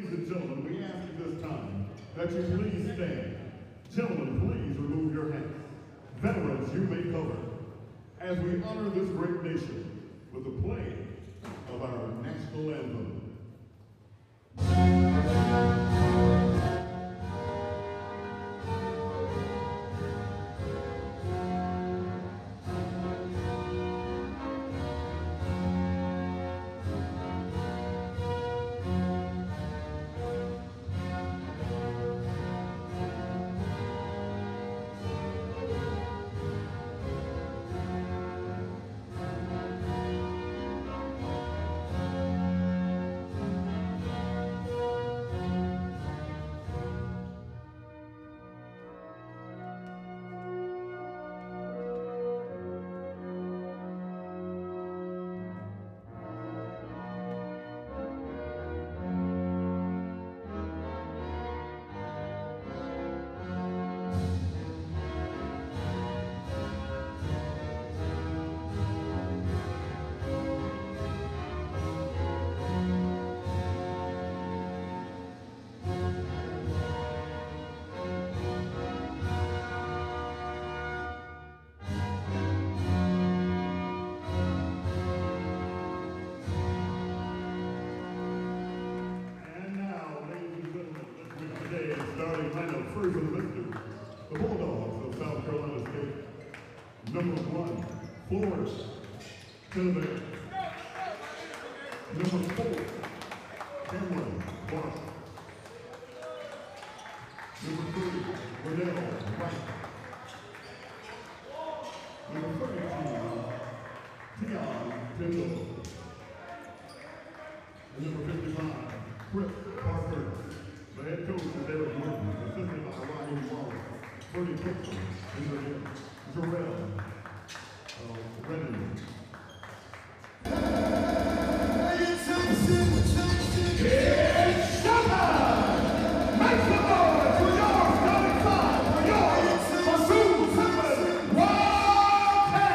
Ladies and gentlemen, we ask at this time that you please stand. Gentlemen, please remove your hats. Veterans, you may cover. As we honor this great nation with the playing of our national anthem. Free for the victors, the Bulldogs of South Carolina State. Number 1, Flores Tennessee. Number 4, Cameron Clark. Number 3, Liddell Wright. Number 32, Tion Tindall. And number 55, Britt Parker. The head coach is Derek Morton, assisted by Ryan Wallace, Bernie Dixon, and Jarrell Redden. It's showtime! Make some noise for your starting five for your Bethune-Cookman Wildcats!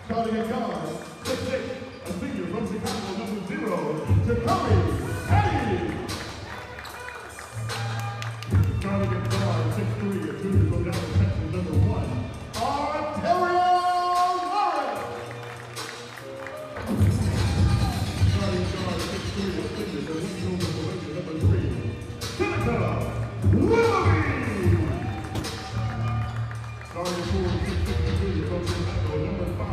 Starting at guard, 6'6", a senior from Chicago, number 0, Jacoby Petty. Starting at guard, 6'3", a junior from Dallas, Texas, number 1, Arterio Lawrence. Starting guard, 6'3", a senior from West Collection, number 3, Seneca Willoughby. Starting forward, 6'6", a junior from Chicago, number 5,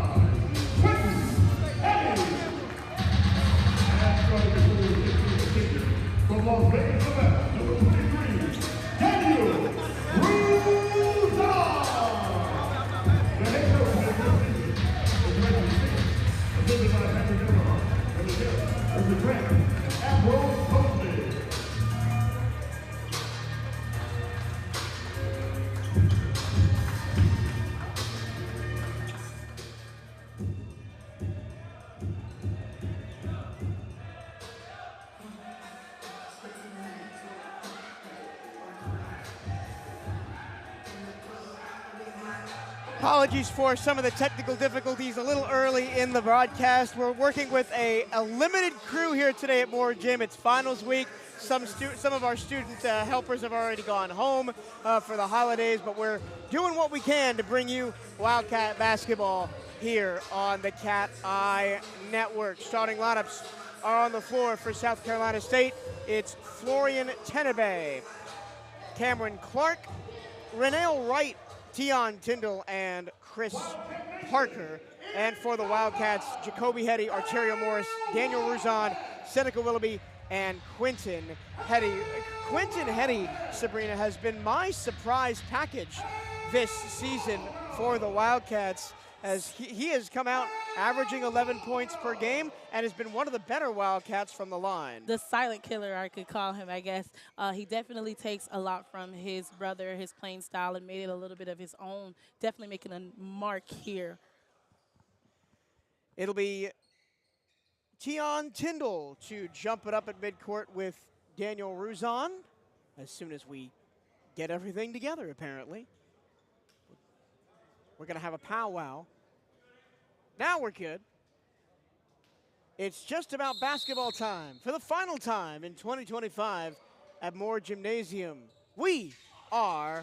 Quentin Eddie. And starting at forward, 6'3", a senior from Las Vegas, Nevada, number 23, Daniel Ruzon. The head coach of the season is Reggie Singh, assisted by Patrick Everhart, and the judge is the Grant Ambrose Posted. Apologies for some of the technical difficulties a little early in the broadcast. We're working with a limited crew here today at Moore Gym. It's finals week. Some of our student helpers have already gone home for the holidays, but we're doing what we can to bring you Wildcat basketball here on the CatEye Network. Starting lineups are on the floor for South Carolina State. It's Florian Tenebe, Cameron Clark, Renell Wright, Tion Tindall, and Chris Parker. And for the Wildcats, Jacoby Hetty, Arterio Morris, Daniel Ruzon, Seneca Willoughby, and Quentin Hetty. Quentin Hetty, Sabrina, has been my surprise package this season for the Wildcats, as he has come out averaging 11 points per game and has been one of the better Wildcats from the line. The silent killer, I could call him, I guess. He definitely takes a lot from his brother, his playing style, and made it a little bit of his own, definitely making a mark here. It'll be Tion Tindall to jump it up at midcourt with Daniel Ruzon as soon as we get everything together, apparently. We're going to have a powwow. Now we're good. It's just about basketball time for the final time in 2025 at Moore Gymnasium. We are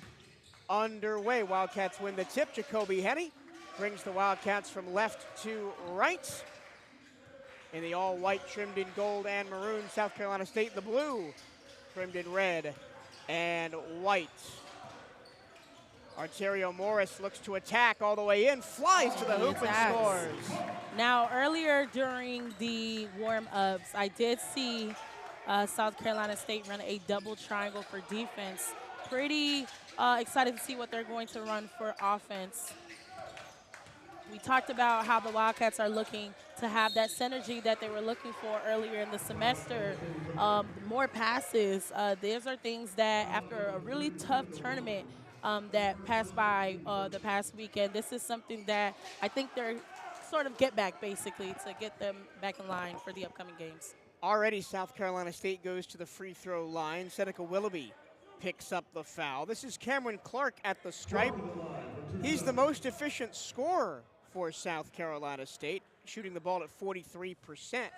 underway. Wildcats win the tip. Jacoby Henny brings the Wildcats from left to right. In the all-white, trimmed in gold and maroon, South Carolina State in the blue, trimmed in red and white. Arterio Morris looks to attack all the way in, flies to the hoop and scores. Now, earlier during the warm-ups, I did see South Carolina State run a double triangle for defense. Pretty excited to see what they're going to run for offense. We talked about how the Wildcats are looking to have that synergy that they were looking for earlier in the semester. More passes. These are things that after a really tough tournament that passed by the past weekend, this is something that I think they're sort of get back basically to get them back in line for the upcoming games. Already South Carolina State goes to the free throw line. Seneca Willoughby picks up the foul. This is Cameron Clark at the stripe. He's the most efficient scorer for South Carolina State, shooting the ball at 43%,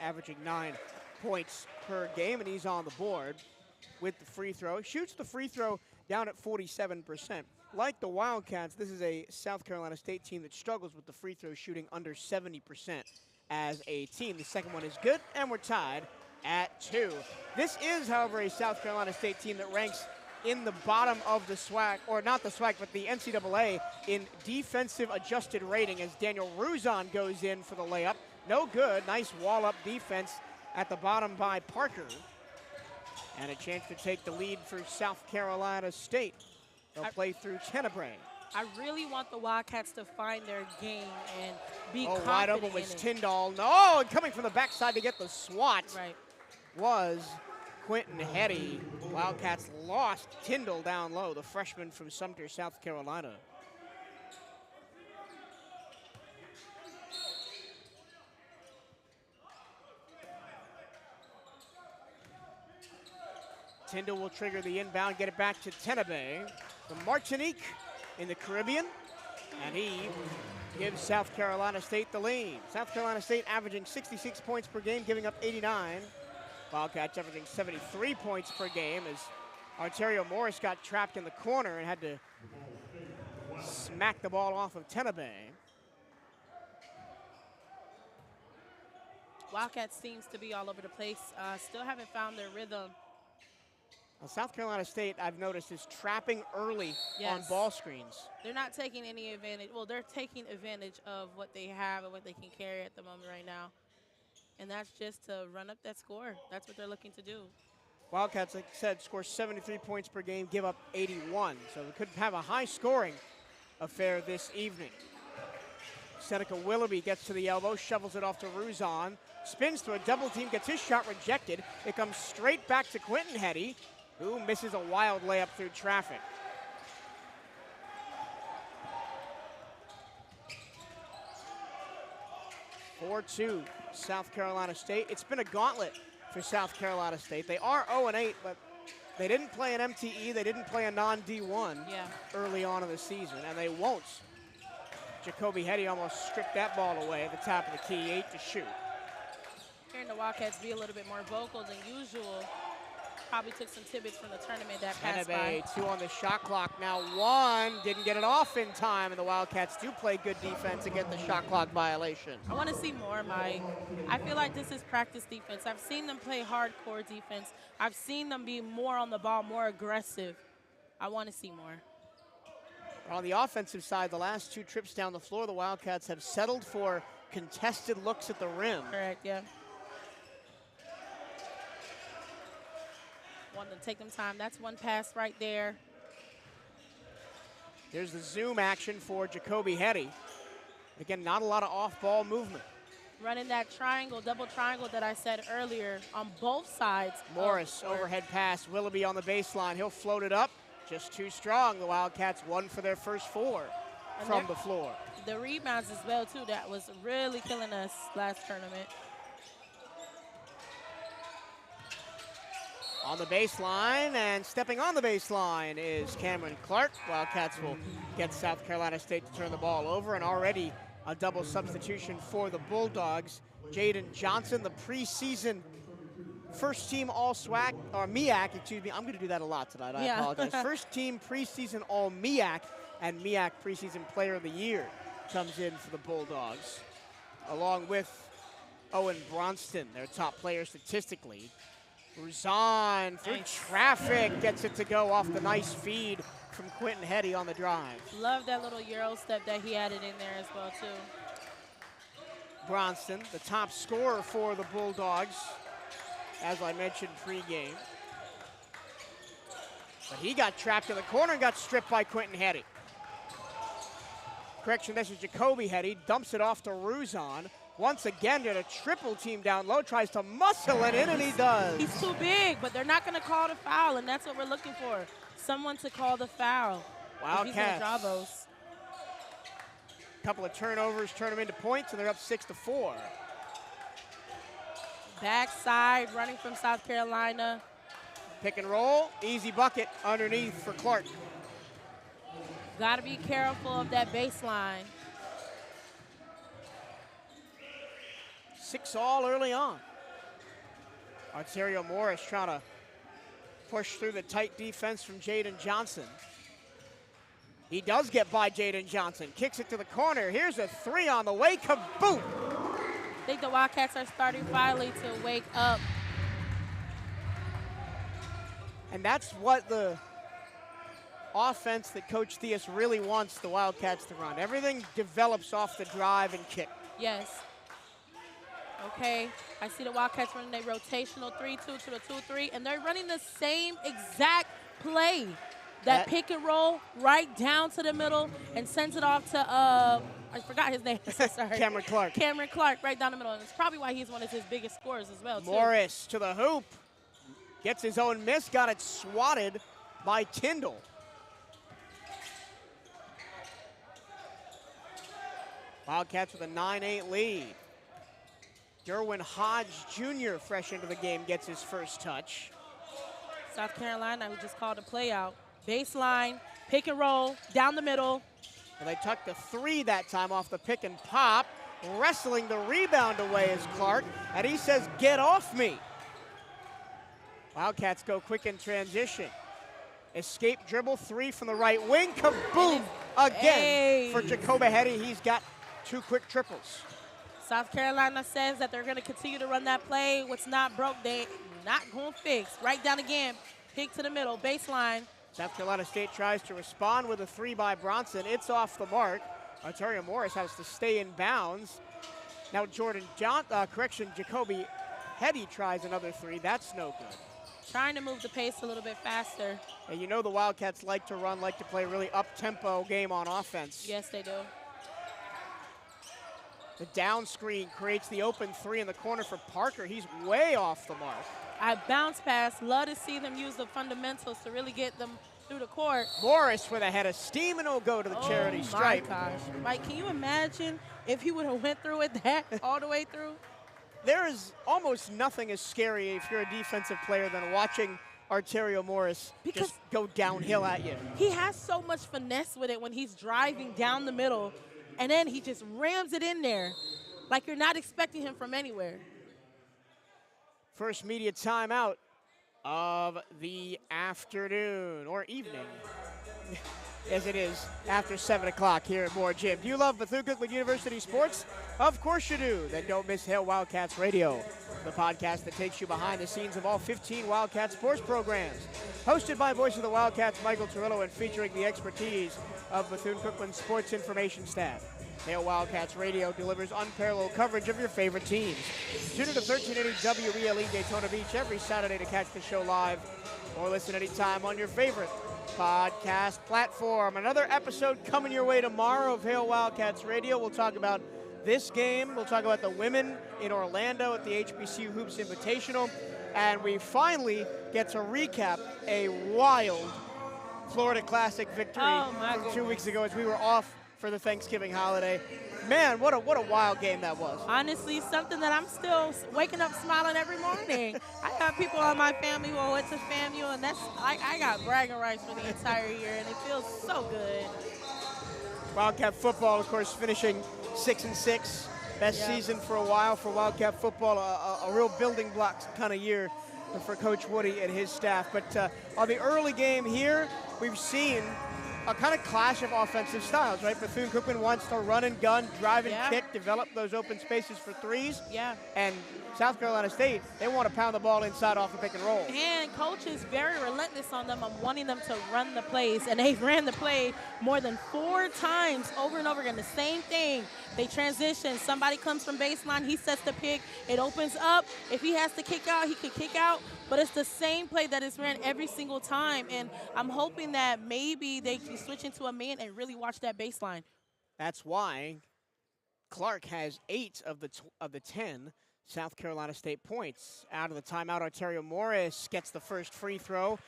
averaging 9 points per game, and he's on the board with the free throw. Shoots the free throw down at 47%. Like the Wildcats, this is a South Carolina State team that struggles with the free throw shooting under 70% as a team. The second one is good, and we're tied at 2. This is, however, a South Carolina State team that ranks in the bottom of the SWAC, or not the SWAC, but the NCAA in defensive adjusted rating as Daniel Ruzon goes in for the layup. No good. Nice wall-up defense at the bottom by Parker. And a chance to take the lead for South Carolina State. They'll play through Tenebrae. I really want the Wildcats to find their game and be confident wide open in was it. Tyndall. No, and coming from the backside to get the swat was Quentin Hetty. Wildcats lost Tyndall down low, the freshman from Sumter, South Carolina. Tyndall will trigger the inbound, get it back to Tenebrae from Martinique in the Caribbean, and he gives South Carolina State the lead. South Carolina State averaging 66 points per game, giving up 89. Wildcats averaging 73 points per game as Arterio Morris got trapped in the corner and had to smack the ball off of Tenebrae. Wildcats seems to be all over the place. Still haven't found their rhythm. Well, South Carolina State, I've noticed, is trapping early on ball screens. They're not taking any advantage. Well, they're taking advantage of what they have and what they can carry at the moment right now. And that's just to run up that score. That's what they're looking to do. Wildcats, like I said, score 73 points per game, give up 81. So we could have a high-scoring affair this evening. Seneca Willoughby gets to the elbow, shovels it off to Ruzon, spins through a double team, gets his shot rejected. It comes straight back to Quentin Hetty, who misses a wild layup through traffic. (4-2) South Carolina State. It's been a gauntlet for South Carolina State. They are 0-8, but they didn't play an MTE. They didn't play a non-D1 early on in the season, and they won't. Jacoby Hetty almost stripped that ball away at the top of the key, 8 to shoot. Hearing the Wildcats be a little bit more vocal than usual. Probably took some tidbits from the tournament that passed by. 2 on the shot clock. Now 1, didn't get it off in time, and the Wildcats do play good defense and get the shot clock violation. I want to see more, Mike. I feel like this is practice defense. I've seen them play hardcore defense. I've seen them be more on the ball, more aggressive. I want to see more. On the offensive side, the last 2 trips down the floor, the Wildcats have settled for contested looks at the rim. Correct, yeah. Want to take them time. That's one pass right there. There's the zoom action for Jacoby Hetty. Again, not a lot of off-ball movement. Running that triangle, double triangle that I said earlier on both sides. Morris, overhead pass. Willoughby on the baseline. He'll float it up. Just too strong. The Wildcats won for their first 4 from the floor. The rebounds as well, too. That was really killing us last tournament. On the baseline, and stepping on the baseline is Cameron Clark. Wildcats will get South Carolina State to turn the ball over, and already A double substitution for the Bulldogs. Jaden Johnson, the preseason first team All-SWAC, or MEAC, excuse me. I'm going to do that a lot tonight. I apologize. First team preseason All-MEAC and MEAC preseason player of the year comes in for the Bulldogs, along with Owen Bronston, their top player statistically. Ruzan through traffic gets it to go off the nice feed from Quentin Hetty on the drive. Love that little Euro step that he added in there as well, too. Bronston, the top scorer for the Bulldogs, as I mentioned pregame. But he got trapped in the corner and got stripped by Quentin Hetty. Correction, this is Jacoby Hetty, dumps it off to Ruzan. Once again, did a triple team down low, tries to muscle it in, and he does. He's too big, but they're not going to call the foul, and that's what we're looking for. Someone to call the foul. Wildcats. Couple of turnovers turn them into points, and they're up 6-4. Backside, running from South Carolina. Pick and roll, easy bucket underneath for Clark. Got to be careful of that baseline. 6-all early on. Arterio Morris trying to push through the tight defense from Jaden Johnson. He does get by Jaden Johnson. Kicks it to the corner. Here's a three on the way. Kaboom! I think the Wildcats are starting finally to wake up. And that's what the offense that Coach Theus really wants the Wildcats to run. Everything develops off the drive and kick. Yes. Okay, I see the Wildcats running a rotational 3-2 to the 2-3, and they're running the same exact play. That pick and roll right down to the middle and sends it off to, I forgot his name, so sorry. Cameron Clark. Cameron Clark right down the middle, and it's probably why he's one of his biggest scorers as well, too. Morris to the hoop. Gets his own miss, got it swatted by Tyndall. Wildcats with a 9-8 lead. Derwin Hodge Jr., fresh into the game, gets his first touch. South Carolina, we just called a play out. Baseline, pick and roll, down the middle. And they tucked the three that time off the pick and pop. Wrestling the rebound away is Clark, and he says, get off me. Wildcats go quick in transition. Escape dribble, three from the right wing. Kaboom! Again for Jacoby Hetty. He's got two quick triples. South Carolina says that they're going to continue to run that play. What's not broke, they not going to fix. Right down again, pick to the middle, baseline. South Carolina State tries to respond with a three by Bronson. It's off the mark. Arterio Morris has to stay in bounds. Now Jacoby Hetty tries another three. That's no good. Trying to move the pace a little bit faster. And you know the Wildcats like to run, like to play a really up-tempo game on offense. Yes, they do. The down screen creates the open three in the corner for Parker. He's way off the mark. I bounce pass. Love to see them use the fundamentals to really get them through the court. Morris with a head of steam, and he'll go to the charity stripe. Oh, my gosh. Mike, can you imagine if he would have went through with that all the way through? There is almost nothing as scary if you're a defensive player than watching Arterio Morris just go downhill at you. He has so much finesse with it when he's driving down the middle, and then he just rams it in there like you're not expecting him from anywhere. First media timeout of the afternoon or evening, as it is after 7 o'clock here at Moore Gym. Do you love Bethune-Cookman University sports? Of course you do. Then don't miss Hail Wildcats Radio, the podcast that takes you behind the scenes of all 15 Wildcat sports programs. Hosted by voice of the Wildcats, Michael Torello, and featuring the expertise of Bethune-Cookman sports information staff. Hail Wildcats Radio delivers unparalleled coverage of your favorite teams. Tune in to 1380 WELE Daytona Beach every Saturday to catch the show live or listen anytime on your favorite podcast platform. Another episode coming your way tomorrow of Hail Wildcats Radio. We'll talk about this game. We'll talk about the women in Orlando at the HBCU Hoops Invitational. And we finally get to recap a wild Florida Classic victory from 2 weeks ago as we were off for the Thanksgiving holiday. Man, what a wild game that was. Honestly, something that I'm still waking up smiling every morning. I got people on my family who went to FAMU, and I got bragging rights for the entire year, and it feels so good. Wildcat football, of course, finishing 6-6. Best season for a while for Wildcat football, a real building blocks kind of year for Coach Woody and his staff. But on the early game here, we've seen a kind of clash of offensive styles, right? Bethune-Cookman wants to run and gun, drive and kick, develop those open spaces for threes. Yeah. And South Carolina State, they want to pound the ball inside off the pick and roll. And coach is very relentless on them. I'm wanting them to run the plays, and they ran the play more than 4 times over and over again. The same thing. They transition. Somebody comes from baseline. He sets the pick. It opens up. If he has to kick out, he could kick out. But it's the same play that is ran every single time. And I'm hoping that maybe they can switch into a man and really watch that baseline. That's why Clark has 8 of the 10 South Carolina State points. Out of the timeout, Ontario Morris gets the first free throw.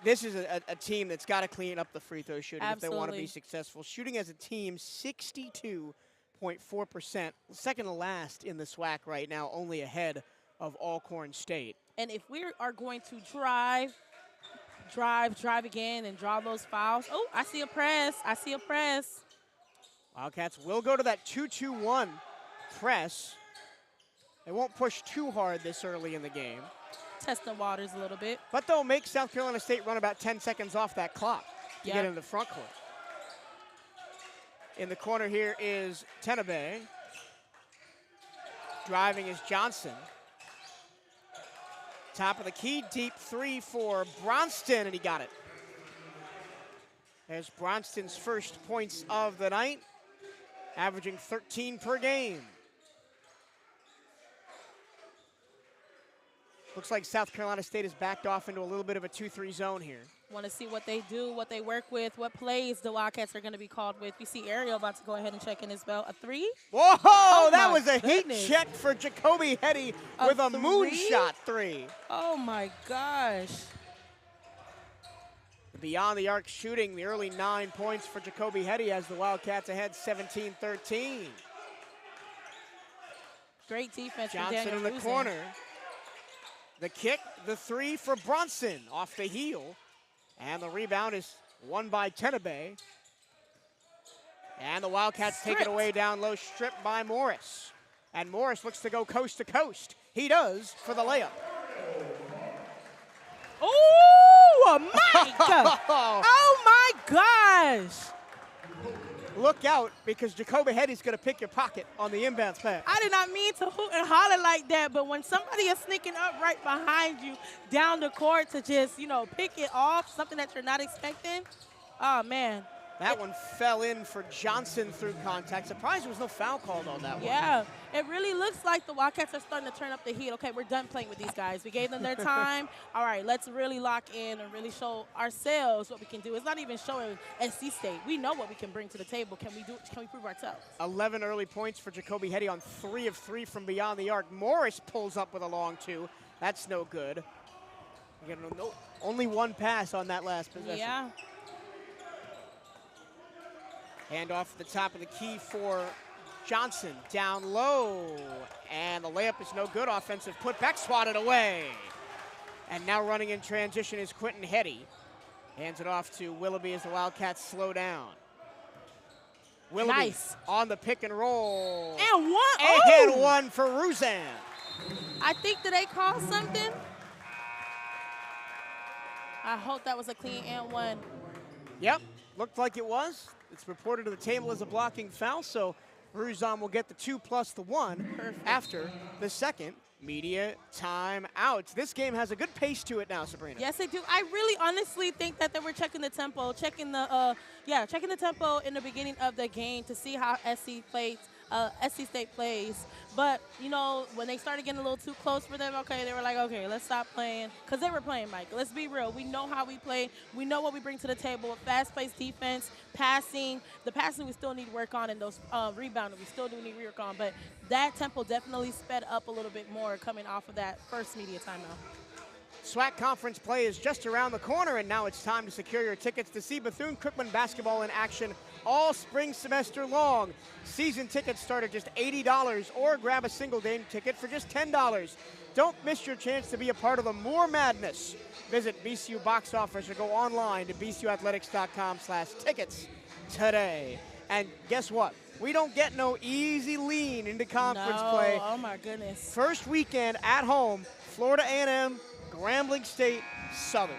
This is a team that's got to clean up the free throw shooting if they want to be successful. Shooting as a team, 62.4%, second to last in the SWAC right now, only ahead of Alcorn State. And if we are going to drive again and draw those fouls. Oh, I see a press. I see a press. Wildcats will go to that 2-2-1 press. They won't push too hard this early in the game. Test the waters a little bit. But they'll make South Carolina State run about 10 seconds off that clock to get into the front court. In the corner here is Tenabe. Driving is Johnson. Top of the key, deep 3 for Bronston, and he got it. There's Bronston's first points of the night, averaging 13 per game. Looks like South Carolina State has backed off into a little bit of a 2-3 zone here. Want to see what they do, what they work with, what plays the Wildcats are going to be called with. We see Ariel about to go ahead and check in his belt. A 3? Whoa, oh that was a heat check for Jacoby Hetty with a moonshot 3. Oh my gosh. Beyond the arc shooting, the early 9 points for Jacoby Hetty as the Wildcats ahead 17-13. Great defense Johnson from Daniel in the corner. The kick, the 3 for Bronson off the heel. And the rebound is won by Tenabe. And the Wildcats take it away down low, stripped by Morris. And Morris looks to go coast to coast. He does for the layup. Oh, Mike! Oh my gosh! Look out, because Jacoby Hetty's going to pick your pocket on the inbounds pass. I did not mean to hoot and holler like that, but when somebody is sneaking up right behind you down the court to just, pick it off, something that you're not expecting, oh, man. That one fell in for Johnson through contact. Surprised there was no foul called on that one. Yeah, it really looks like the Wildcats are starting to turn up the heat. Okay, we're done playing with these guys. We gave them their time. All right, let's really lock in and really show ourselves what we can do. It's not even showing NC State. We know what we can bring to the table. Can we prove ourselves? 11 early points for Jacoby Hetty on 3 of 3 from beyond the arc. Morris pulls up with a long 2. That's no good. Again, only 1 pass on that last possession. Yeah. Hand off at the top of the key for Johnson, down low. And the layup is no good. Offensive putback, swatted away. And now running in transition is Quentin Hetty. Hands it off to Willoughby as the Wildcats slow down. Willoughby on the pick and roll. And one. And one for Ruzan. I think that they called something. I hope that was a clean and one. Yep, looked like it was. It's reported to the table as a blocking foul, so Ruzan will get the 2 plus the 1 after the second media timeout. This game has a good pace to it now, Sabrina. Yes, they do. I really honestly think that they were checking the tempo, checking the tempo in the beginning of the game to see how SC State plays. But, when they started getting a little too close for them, they were like, okay, let's stop playing. Because they were playing, Mike. Let's be real. We know how we play. We know what we bring to the table. Fast-paced defense, passing. The passing we still need work on, and those rebounding we still do need work on. But that tempo definitely sped up a little bit more coming off of that first media timeout. SWAC conference play is just around the corner, and now it's time to secure your tickets to see Bethune-Cookman basketball in action all spring semester long. Season tickets start at just $80, or grab a single game ticket for just $10. Don't miss your chance to be a part of the Moore Madness. Visit BCU box office or go online to bcuathletics.com/tickets today. And guess what? We don't get no easy lean into conference play. Oh my goodness. First weekend at home, Florida A&M, Grambling State, Southern.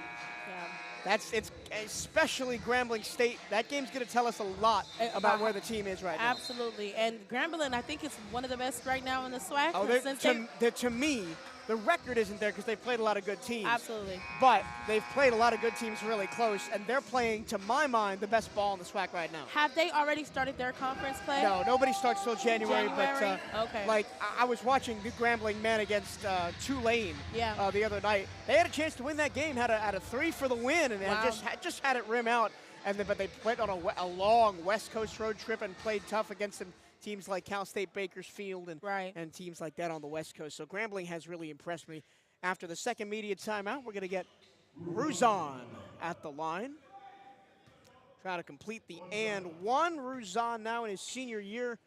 Yeah. It's especially Grambling State. That game's going to tell us a lot about where the team is right now. Absolutely. And Grambling, I think, is one of the best right now in the SWAC. Oh, to me, the record isn't there because they've played a lot of good teams. Absolutely. But they've played a lot of good teams really close, and they're playing, to my mind, the best ball in the SWAC right now. Have they already started their conference play? No, nobody starts till January. January? But Okay. like I was watching the Grambling men against Tulane the other night. They had a chance to win that game, had a 3 for the win, and Wow. just had it rim out. But they went on a long West Coast road trip and played tough against some teams like Cal State Bakersfield and teams like that on the West Coast. So Grambling has really impressed me. After the second media timeout, we're going to get Ruzan at the line. Try to complete the and one. Ruzan now in his senior year,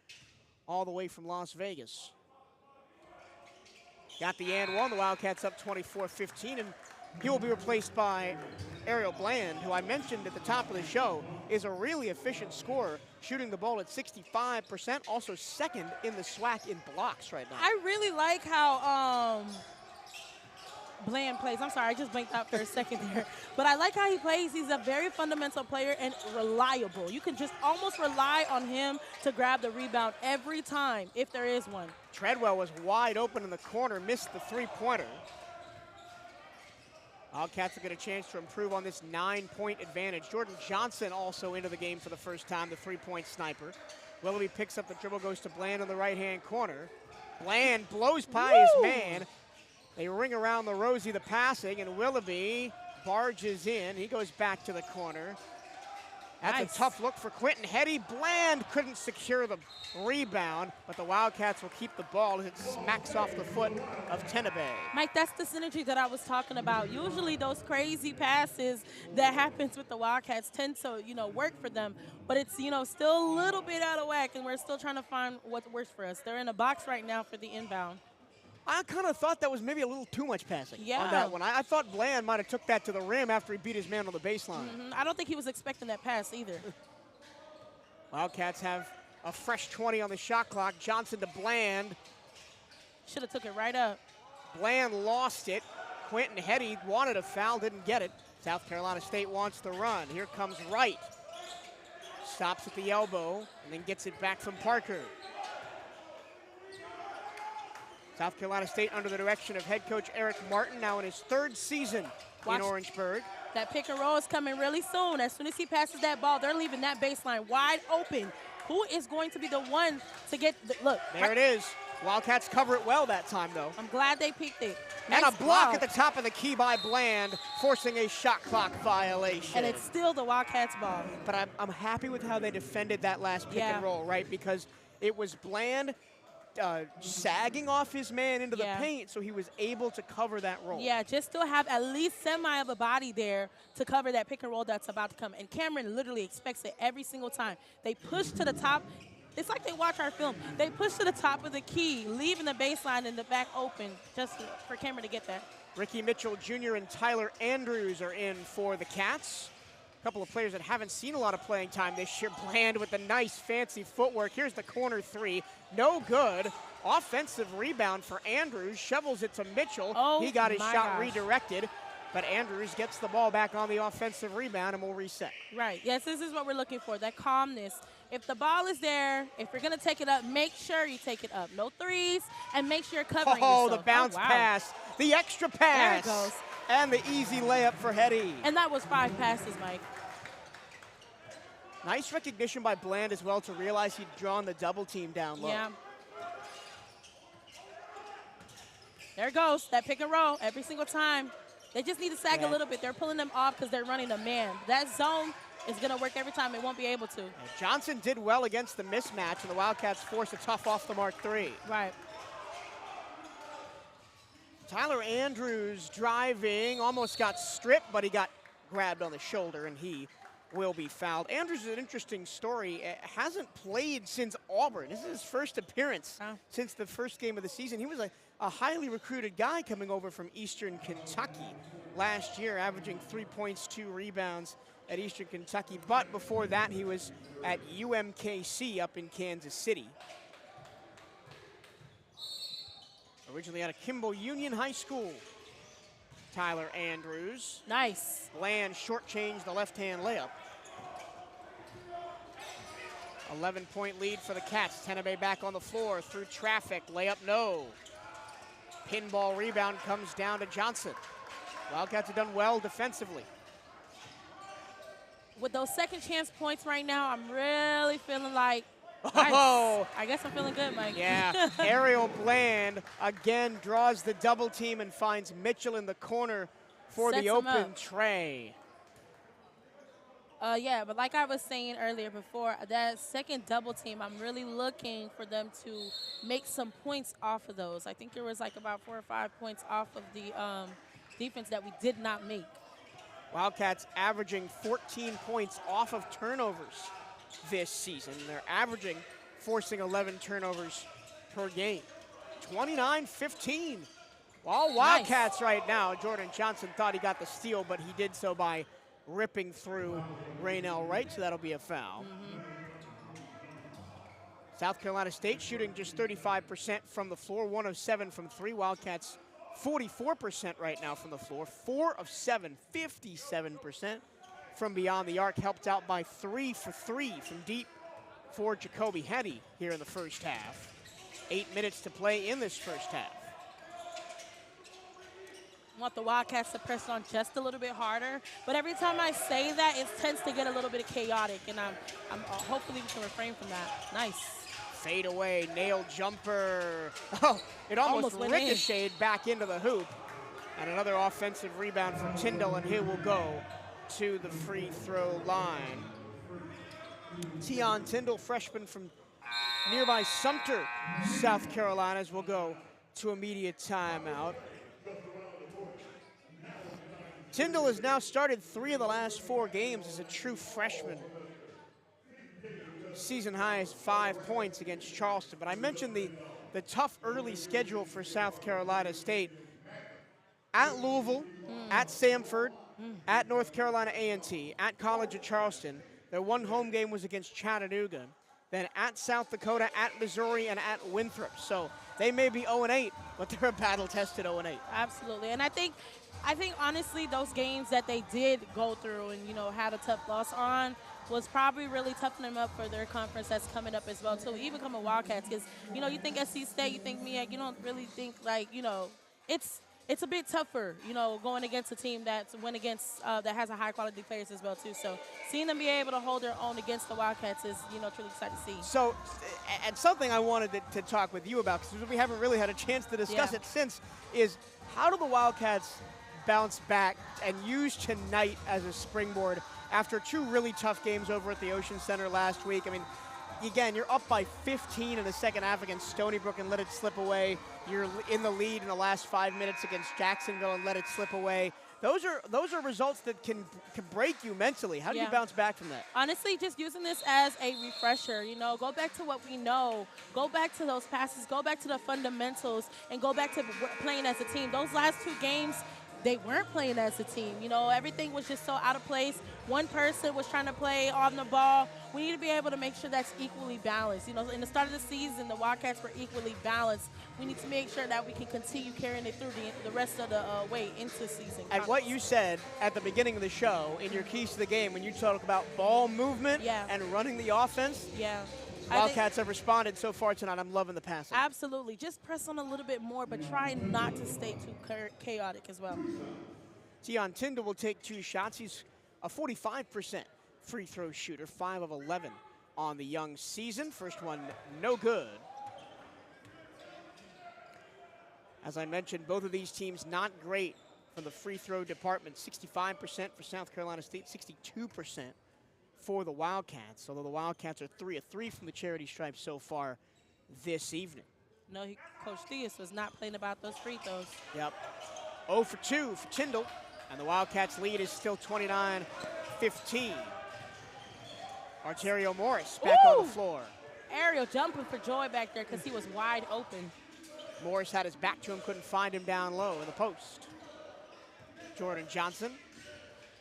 all the way from Las Vegas. Got the and one. The Wildcats up 24-15, and he will be replaced by Ariel Bland, who I mentioned at the top of the show is a really efficient scorer, shooting the ball at 65%, also second in the SWAC in blocks right now. I really like how Bland plays. I'm sorry, I just blinked out for a second there. But I like how he plays. He's a very fundamental player and reliable. You can just almost rely on him to grab the rebound every time, if there is one. Treadwell was wide open in the corner, missed the three-pointer. Wildcats will get a chance to improve on this 9-point advantage. Jordan Johnson also into the game for the first time, the three-point sniper. Willoughby picks up the dribble, goes to Bland on the right-hand corner. Bland blows by his man. They ring around the Rosie the passing, and Willoughby barges in. He goes back to the corner. That's a tough look for Quentin Hetty. Bland couldn't secure the rebound, but the Wildcats will keep the ball as it smacks off the foot of Tenabe. Mike, that's the synergy that I was talking about. Usually those crazy passes that happens with the Wildcats tend to, work for them, but it's, still a little bit out of whack, and we're still trying to find what works for us. They're in a box right now for the inbound. I kind of thought that was maybe a little too much passing on that one. I thought Bland might have took that to the rim after he beat his man on the baseline. I don't think he was expecting that pass either. Wildcats have a fresh 20 on the shot clock. Johnson to Bland. Should have took it right up. Bland lost it. Quentin Hetty wanted a foul, didn't get it. South Carolina State wants the run. Here comes Wright. Stops at the elbow and then gets it back from Parker. South Carolina State under the direction of head coach Eric Martin, now in his third season in Orangeburg. That pick and roll is coming really soon. As soon as he passes that ball, they're leaving that baseline wide open. Who is going to be the one to get the look? There it is. Wildcats cover it well that time, though. I'm glad they peeked it. And a block at the top of the key by Bland, forcing a shot clock violation. And it's still the Wildcats' ball. But I'm happy with how they defended that last pick and roll, right? Because it was Bland sagging off his man into the paint, so he was able to cover that roll. Yeah, just still have at least semi of a body there to cover that pick and roll that's about to come. And Cameron literally expects it every single time. They push to the top. It's like they watch our film. They push to the top of the key, leaving the baseline and the back open just for Cameron to get that. Ricky Mitchell Jr. and Tyler Andrews are in for the Cats. A couple of players that haven't seen a lot of playing time this year. Bland with the nice fancy footwork. Here's the corner three. No good. Offensive rebound for Andrews. Shovels it to Mitchell. Oh, he got his shot redirected. But Andrews gets the ball back on the offensive rebound and will reset. Right. Yes, this is what we're looking for, that calmness. If the ball is there, if you're going to take it up, make sure you take it up. No threes, and make sure you're covering yourself. The bounce pass. The extra pass. There it goes. And the easy layup for Hetty. And that was 5 passes, Mike. Nice recognition by Bland as well to realize he'd drawn the double team down low. Yeah. There it goes, that pick and roll every single time. They just need to sag a little bit. They're pulling them off because they're running a man. That zone is going to work every time. They won't be able to. Johnson did well against the mismatch, and the Wildcats forced a tough off-the-mark three. Right. Tyler Andrews driving, almost got stripped, but he got grabbed on the shoulder, and he will be fouled. Andrews is an interesting story. Hasn't played since Auburn. This is his first appearance since the first game of the season. He was a highly recruited guy coming over from Eastern Kentucky last year, averaging 3 points, 2 rebounds, at Eastern Kentucky, but before that he was at UMKC up in Kansas City. Originally out of Kimball Union High School. Tyler Andrews. Nice. Bland shortchanged the left-hand layup. 11-point lead for the Cats. Tenebe back on the floor through traffic. Layup no. Pinball rebound comes down to Johnson. Wildcats have done well defensively. With those second chance points right now, I'm really feeling like, oh, nice. I guess I'm feeling good, Mike. Yeah, Ariel Bland again draws the double team and finds Mitchell in the corner for Sets the him open up. tray. Yeah, but like I was saying earlier before, that second double team, I'm really looking for them to make some points off of those. I think there was like about 4 or 5 points off of the defense that we did not make. Wildcats averaging 14 points off of turnovers this season. They're averaging, forcing 11 turnovers per game. 29-15. While Wildcats right now, Jordan Johnson thought he got the steal, but he did so by ripping through Raynell Wright, so that'll be a foul. South Carolina State shooting just 35% from the floor, 1 of 7 from 3. Wildcats 44% right now from the floor, 4 of 7, 57% from beyond the arc, helped out by 3 for 3 from deep for Jacoby Hetty here in the first half. 8 minutes to play in this first half. Want the Wildcats to press on just a little bit harder, but every time I say that, it tends to get a little bit chaotic, and I'm hopefully we can refrain from that. Nice. Fade away, nail jumper. Oh, it almost ricocheted back into the hoop. And another offensive rebound from Tyndall, and he will go to the free throw line. Tion Tyndall, freshman from nearby Sumter, South Carolina, will go to immediate timeout. Tyndall has now started 3 of the last 4 games as a true freshman. Season high is 5 points against Charleston. But I mentioned the tough early schedule for South Carolina State. At Louisville, at Samford, at North Carolina A&T, at College of Charleston. Their one home game was against Chattanooga. Then at South Dakota, at Missouri, and at Winthrop. So they may be 0-8, but they're a battle-tested 0-8. Absolutely, and I think honestly those games that they did go through and had a tough loss on was probably really toughening them up for their conference that's coming up as well too. Even coming Wildcats, because you think SC State, you think MEAC, you don't really think like it's a bit tougher, going against a team that's went against that has a high quality players as well too. So seeing them be able to hold their own against the Wildcats is truly exciting to see. So, and something I wanted to talk with you about, because we haven't really had a chance to discuss it since, is how do the Wildcats bounce back and use tonight as a springboard after 2 really tough games over at the Ocean Center last week? I mean, again, you're up by 15 in the second half against Stony Brook and let it slip away. You're in the lead in the last 5 minutes against Jacksonville and let it slip away. Those are results that can break you mentally. How do you bounce back from that? Honestly, just using this as a refresher, go back to what we know. Go back to those passes. Go back to the fundamentals and go back to playing as a team. Those last 2 games, they weren't playing as a team. Everything was just so out of place. One person was trying to play on the ball. We need to be able to make sure that's equally balanced. In the start of the season, the Wildcats were equally balanced. We need to make sure that we can continue carrying it through the rest of the way into the season. And what you said at the beginning of the show in your keys to the game, when you talk about ball movement and running the offense, Wildcats have responded so far tonight. I'm loving the passing. Absolutely. Just press on a little bit more, but try not to stay too chaotic as well. Tion Tyndall will take 2 shots. He's a 45% free throw shooter, 5 of 11 on the young season. First one, no good. As I mentioned, both of these teams not great from the free throw department. 65% for South Carolina State, 62% for the Wildcats, although the Wildcats are 3 of 3 from the charity stripe so far this evening. Coach Theus was not playing about those free throws. Yep. 0 for 2 for Tyndall, and the Wildcats' lead is still 29-15. Arterio Morris back on the floor. Ariel jumping for joy back there because he was wide open. Morris had his back to him, couldn't find him down low in the post. Jordan Johnson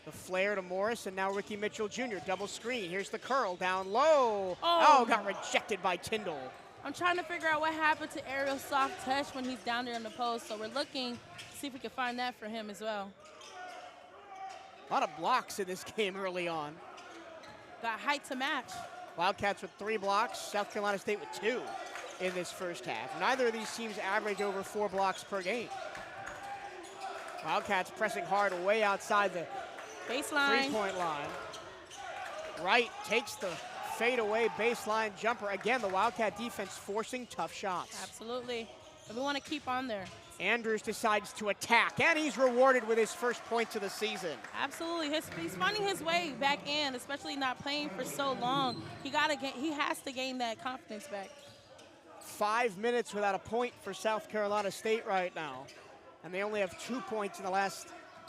The flare to Morris, and now Ricky Mitchell Jr. Double screen. Here's the curl down low. Oh, got rejected by Tyndall. I'm trying to figure out what happened to Ariel's soft touch when he's down there in the post, so we're looking to see if we can find that for him as well. A lot of blocks in this game early on. Got height to match. Wildcats with 3 blocks, South Carolina State with 2 in this first half. Neither of these teams average over 4 blocks per game. Wildcats pressing hard way outside the baseline. 3-point line. Wright takes the fadeaway baseline jumper. Again, the Wildcat defense forcing tough shots. Absolutely. And we want to keep on there. Andrews decides to attack, and he's rewarded with his first points of the season. Absolutely. He's finding his way back in, especially not playing for so long. He has to gain that confidence back. 5 minutes without a point for South Carolina State right now. And they only have 2 points in the last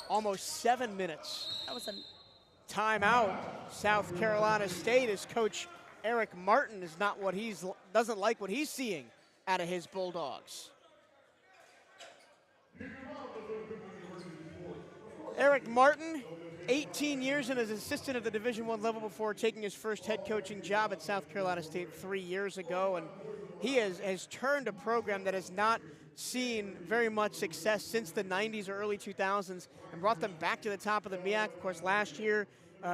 almost 7 minutes. That was a timeout. South Carolina State, as Coach Eric Martin doesn't like what he's seeing out of his Bulldogs. Eric Martin, 18 years and as assistant at the Division I level before taking his first head coaching job at South Carolina State 3 years ago. And he has turned a program that has not seen very much success since the 90s or early 2000s and brought them back to the top of the MEAC. Of course, last year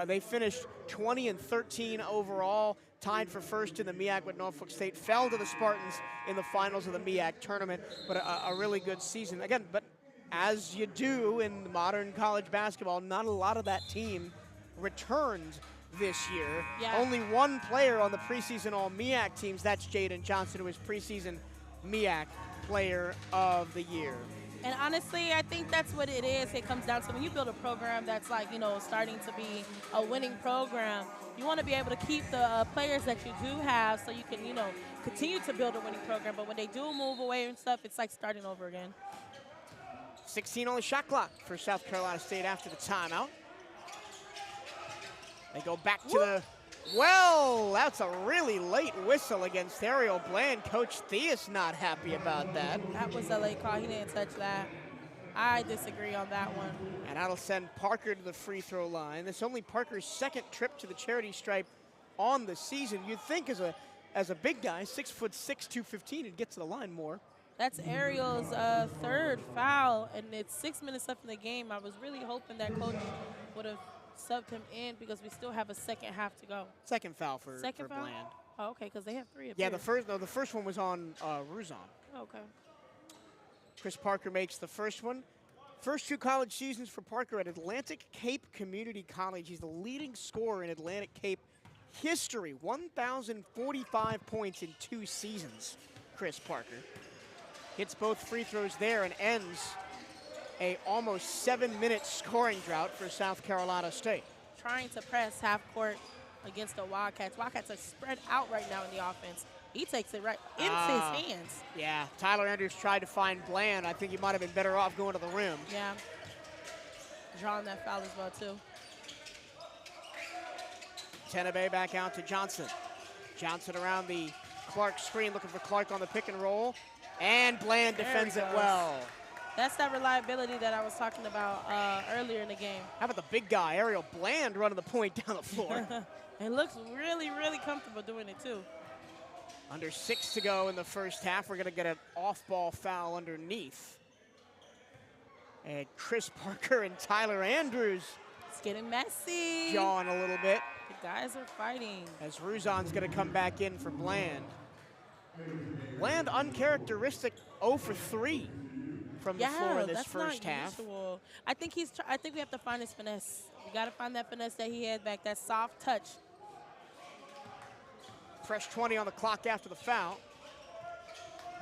they finished 20-13 overall, tied for first in the MEAC with Norfolk State, fell to the Spartans in the finals of the MEAC tournament, but a really good season. Again, but as you do in modern college basketball, not a lot of that team returned this year. Yeah. Only one player on the preseason All-MEAC teams, that's Jaden Johnson, who was preseason MEAC Player of the Year. And honestly, I think that's what it is. It comes down to when you build a program that's like, starting to be a winning program, you want to be able to keep the players that you do have so you can, continue to build a winning program. But when they do move away and stuff, it's like starting over again. 16 on the shot clock for South Carolina State after the timeout. They go back to the, that's a really late whistle against Ariel Bland. Coach Theus not happy about that. That was a late call. He didn't touch that. I disagree on that one. And that'll send Parker to the free throw line. It's only Parker's second trip to the charity stripe on the season. You'd think as a big guy, 6'6", 215, he'd get to the line more. That's Ariel's third foul, and it's 6 minutes left in the game. I was really hoping that coach would have subbed him in because we still have a second half to go. Second foul for Second foul? Bland. Oh, okay, because they have 3 up Yeah, here. the first one was on Ruzon. Okay. Chris Parker makes the first one. First 2 college seasons for Parker at Atlantic Cape Community College. He's the leading scorer in Atlantic Cape history. 1,045 points in 2 seasons, Chris Parker. Hits both free throws there and ends a almost 7-minute scoring drought for South Carolina State. Trying to press half court against the Wildcats. Wildcats are spread out right now in the offense. He takes it right into his hands. Yeah, Tyler Andrews tried to find Bland. I think he might have been better off going to the rim. Yeah. Drawing that foul as well, too. Tenebe back out to Johnson. Johnson around the Clark screen, looking for Clark on the pick and roll. And Bland defends it well. That's that reliability that I was talking about earlier in the game. How about the big guy, Ariel Bland, running the point down the floor? It looks really, really comfortable doing it, too. Under 6 to go in the first half. We're going to get an off-ball foul underneath. And Chris Parker and Tyler Andrews. It's getting messy. Jawing a little bit. The guys are fighting. As Ruzon's going to come back in for Bland. Bland uncharacteristic 0 for 3 from the floor in this first half. Usual. I think we have to find his finesse. We got to find that finesse that he had back, that soft touch. Fresh 20 on the clock after the foul.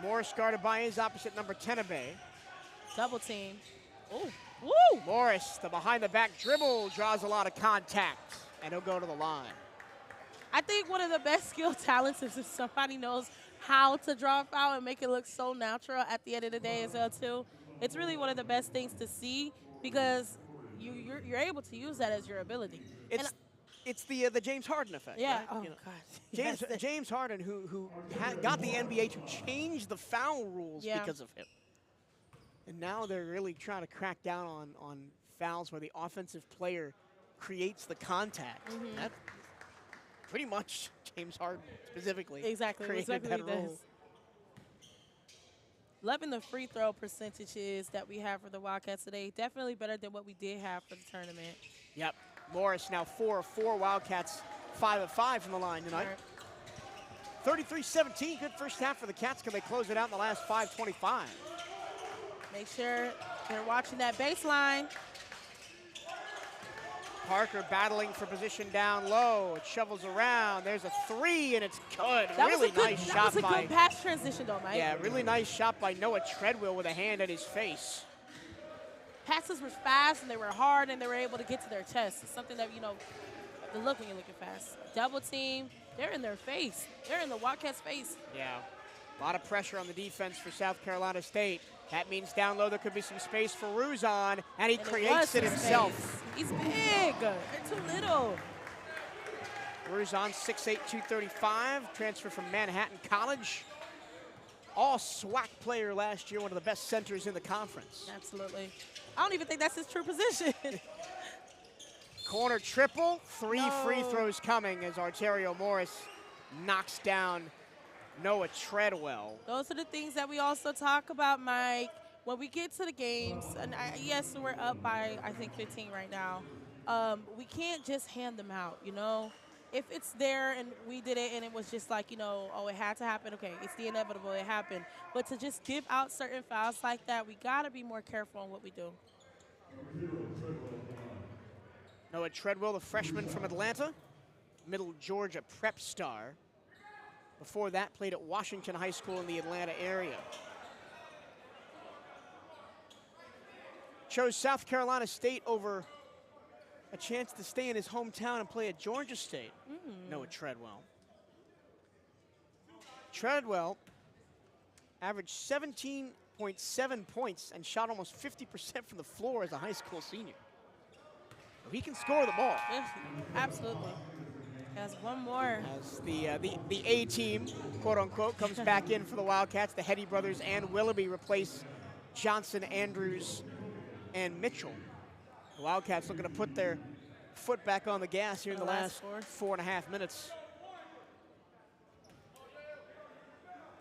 Morris guarded by his opposite number, Tenebe. Double team. Ooh, woo! Morris, the behind the back dribble, draws a lot of contact, and he'll go to the line. I think one of the best skill talents is if somebody knows how to draw a foul and make it look so natural at the end of the day as well, too. It's really one of the best things to see because you're able to use that as your ability. It's the James Harden effect. Yeah. Right? Oh, God. James Harden, who got the NBA to change the foul rules because of him. And now they're really trying to crack down on fouls where the offensive player creates the contact. That's pretty much James Harden specifically. Exactly. Created that rule. Loving the free throw percentages that we have for the Wildcats today. Definitely better than what we did have for the tournament. Yep. Morris now 4 of 4. Wildcats 5 of 5 from the line tonight. 33-17. Good first half for the Cats. Can they close it out in the last 5:25? Make sure they're watching that baseline. Parker battling for position down low. It shovels around. There's a 3, and it's good. That really was a good, nice that shot was a by. good pass transition, though, Mike. Yeah, really nice shot by Noah Treadwell with a hand at his face. Passes were fast, and they were hard, and they were able to get to their chest. It's something that, you know, the look when you're looking fast. Double team, they're in their face. They're in the Wildcats' face. Yeah, a lot of pressure on the defense for South Carolina State. That means down low there could be some space for Ruzon, and he creates it himself. Space. He's big. They're too little. Ruzon, 6'8", 235, transfer from Manhattan College. All SWAC player last year, one of the best centers in the conference. Absolutely. I don't even think that's his true position. Corner triple, 3 free throws coming as Arterio Morris knocks down Noah Treadwell. Those are the things that we also talk about, Mike. When we get to the games, and yes, we're up by, I think, 15 right now. We can't just hand them out, you know? If it's there and we did it and it was just like, you know, oh, it had to happen, okay, it's the inevitable, it happened. But to just give out certain fouls like that, we got to be more careful on what we do. Noah Treadwell, the freshman from Atlanta, Middle Georgia prep star. Before that, played at Washington High School in the Atlanta area. Chose South Carolina State over a chance to stay in his hometown and play at Georgia State. Noah Treadwell. Treadwell averaged 17.7 points and shot almost 50% from the floor as a high school senior. He can score the ball. Yes, absolutely. Has one more. As the A team, quote unquote, comes back in for the Wildcats. The Hetty brothers and Willoughby replace Johnson, Andrews, and Mitchell. The Wildcats looking to put their foot back on the gas here in the last 4.5 minutes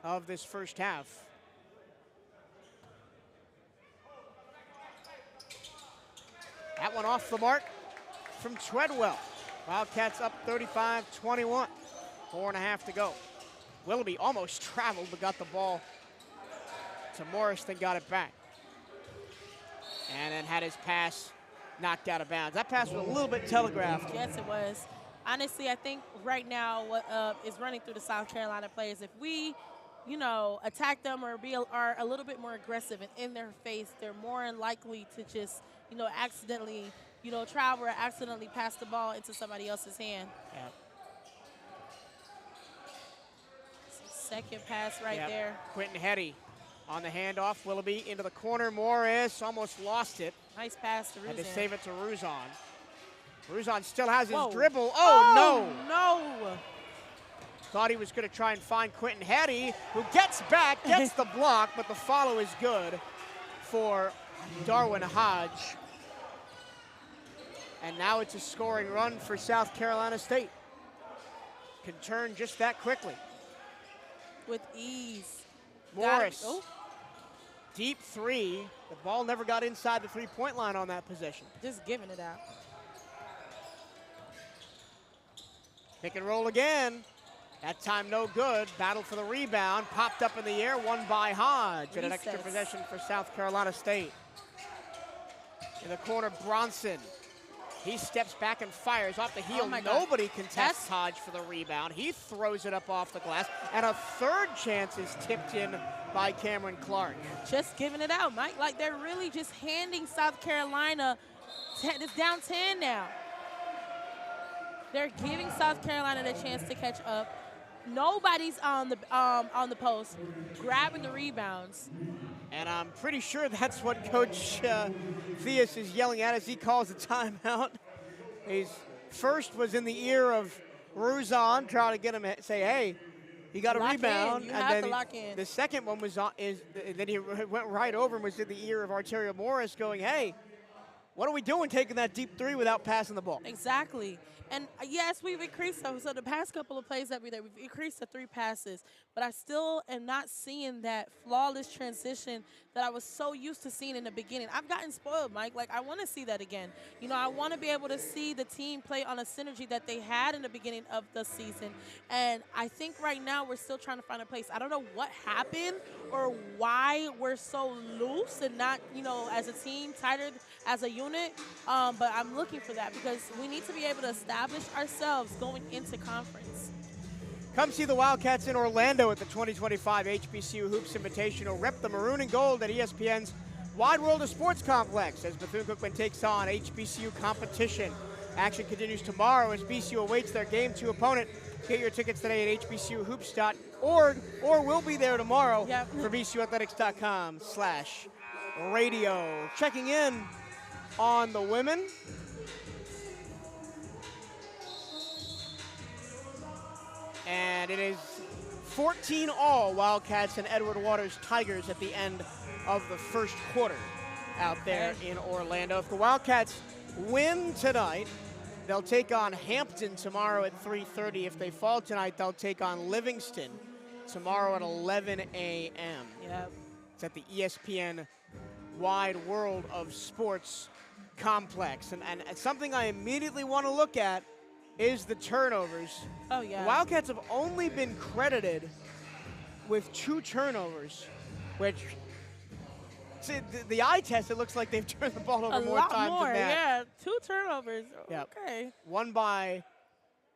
of this first half. That one off the mark from Treadwell. Wildcats up 35-21. 4.5 to go. Willoughby almost traveled but got the ball to Morris, then got it back. And then had his pass knocked out of bounds. That pass was a little bit telegraphed. Yes, it was. Honestly, I think right now what is running through the South Carolina players, if we, you know, attack them or are a little bit more aggressive and in their face, they're more likely to just, you know, accidentally, you know, travel or accidentally pass the ball into somebody else's hand. Yeah. Second pass right there. Quentin Hetty on the handoff. Willoughby into the corner. Morris almost lost it. Nice pass to Ruzon. Had to save it to Ruzon. Ruzon still has his Whoa. dribble. Oh, no. No. Thought he was going to try and find Quentin Hetty, who gets back, gets the block, but the follow is good for Darwin Hodge. And now it's a scoring run for South Carolina State. Can turn just that quickly. With ease. Morris, deep three. The ball never got inside the three-point line on that possession. Just giving it out. Pick and roll again. That time no good. Battle for the rebound. Popped up in the air, won by Hodge. And an extra possession for South Carolina State. In the corner, Bronson. He steps back and fires off the heel. Nobody contests Hodge for the rebound. He throws it up off the glass. And a third chance is tipped in by Cameron Clark. Just giving it out, Mike. Like, they're really just handing South Carolina, it's down 10 now. They're giving South Carolina the chance to catch up. Nobody's on the post, grabbing the rebounds. And I'm pretty sure that's what Coach Theus is yelling at as he calls a timeout. His first was in the ear of Ruzon, trying to get him to say, hey, you got a rebound. You have to lock in. The second one was then he went right over and was in the ear of Arterio Morris going, hey, what are we doing taking that deep three without passing the ball? Exactly. And yes, we've increased them. So the past couple of plays that we've increased to 3 passes. But I still am not seeing that flawless transition that I was so used to seeing in the beginning. I've gotten spoiled, Mike. Like, I want to see that again. You know, I want to be able to see the team play on a synergy that they had in the beginning of the season. And I think right now we're still trying to find a place. I don't know what happened or why we're so loose and not, you know, as a team, tighter as a unit. But I'm looking for that because we need to be able to establish ourselves going into conference. Come see the Wildcats in Orlando at the 2025 HBCU Hoops Invitational. Rep the maroon and gold at ESPN's Wide World of Sports Complex as Bethune-Cookman takes on HBCU competition. Action continues tomorrow as BCU awaits their Game 2 opponent. Get your tickets today at hbcuhoops.org, or we'll be there tomorrow for bcuathletics.com/radio. Checking in on the women. And it is 14-all Wildcats and Edward Waters Tigers at the end of the first quarter out there in Orlando. If the Wildcats win tonight, they'll take on Hampton tomorrow at 3:30. If they fall tonight, they'll take on Livingston tomorrow at 11 a.m. Yep. It's at the ESPN Wide World of Sports Complex. And something I immediately want to look at is the turnovers. Oh, yeah. The Wildcats have only been credited with 2 turnovers, which, see, the eye test, it looks like they've turned the ball over more times than that. Yeah, 2 turnovers. Yep. Okay. One by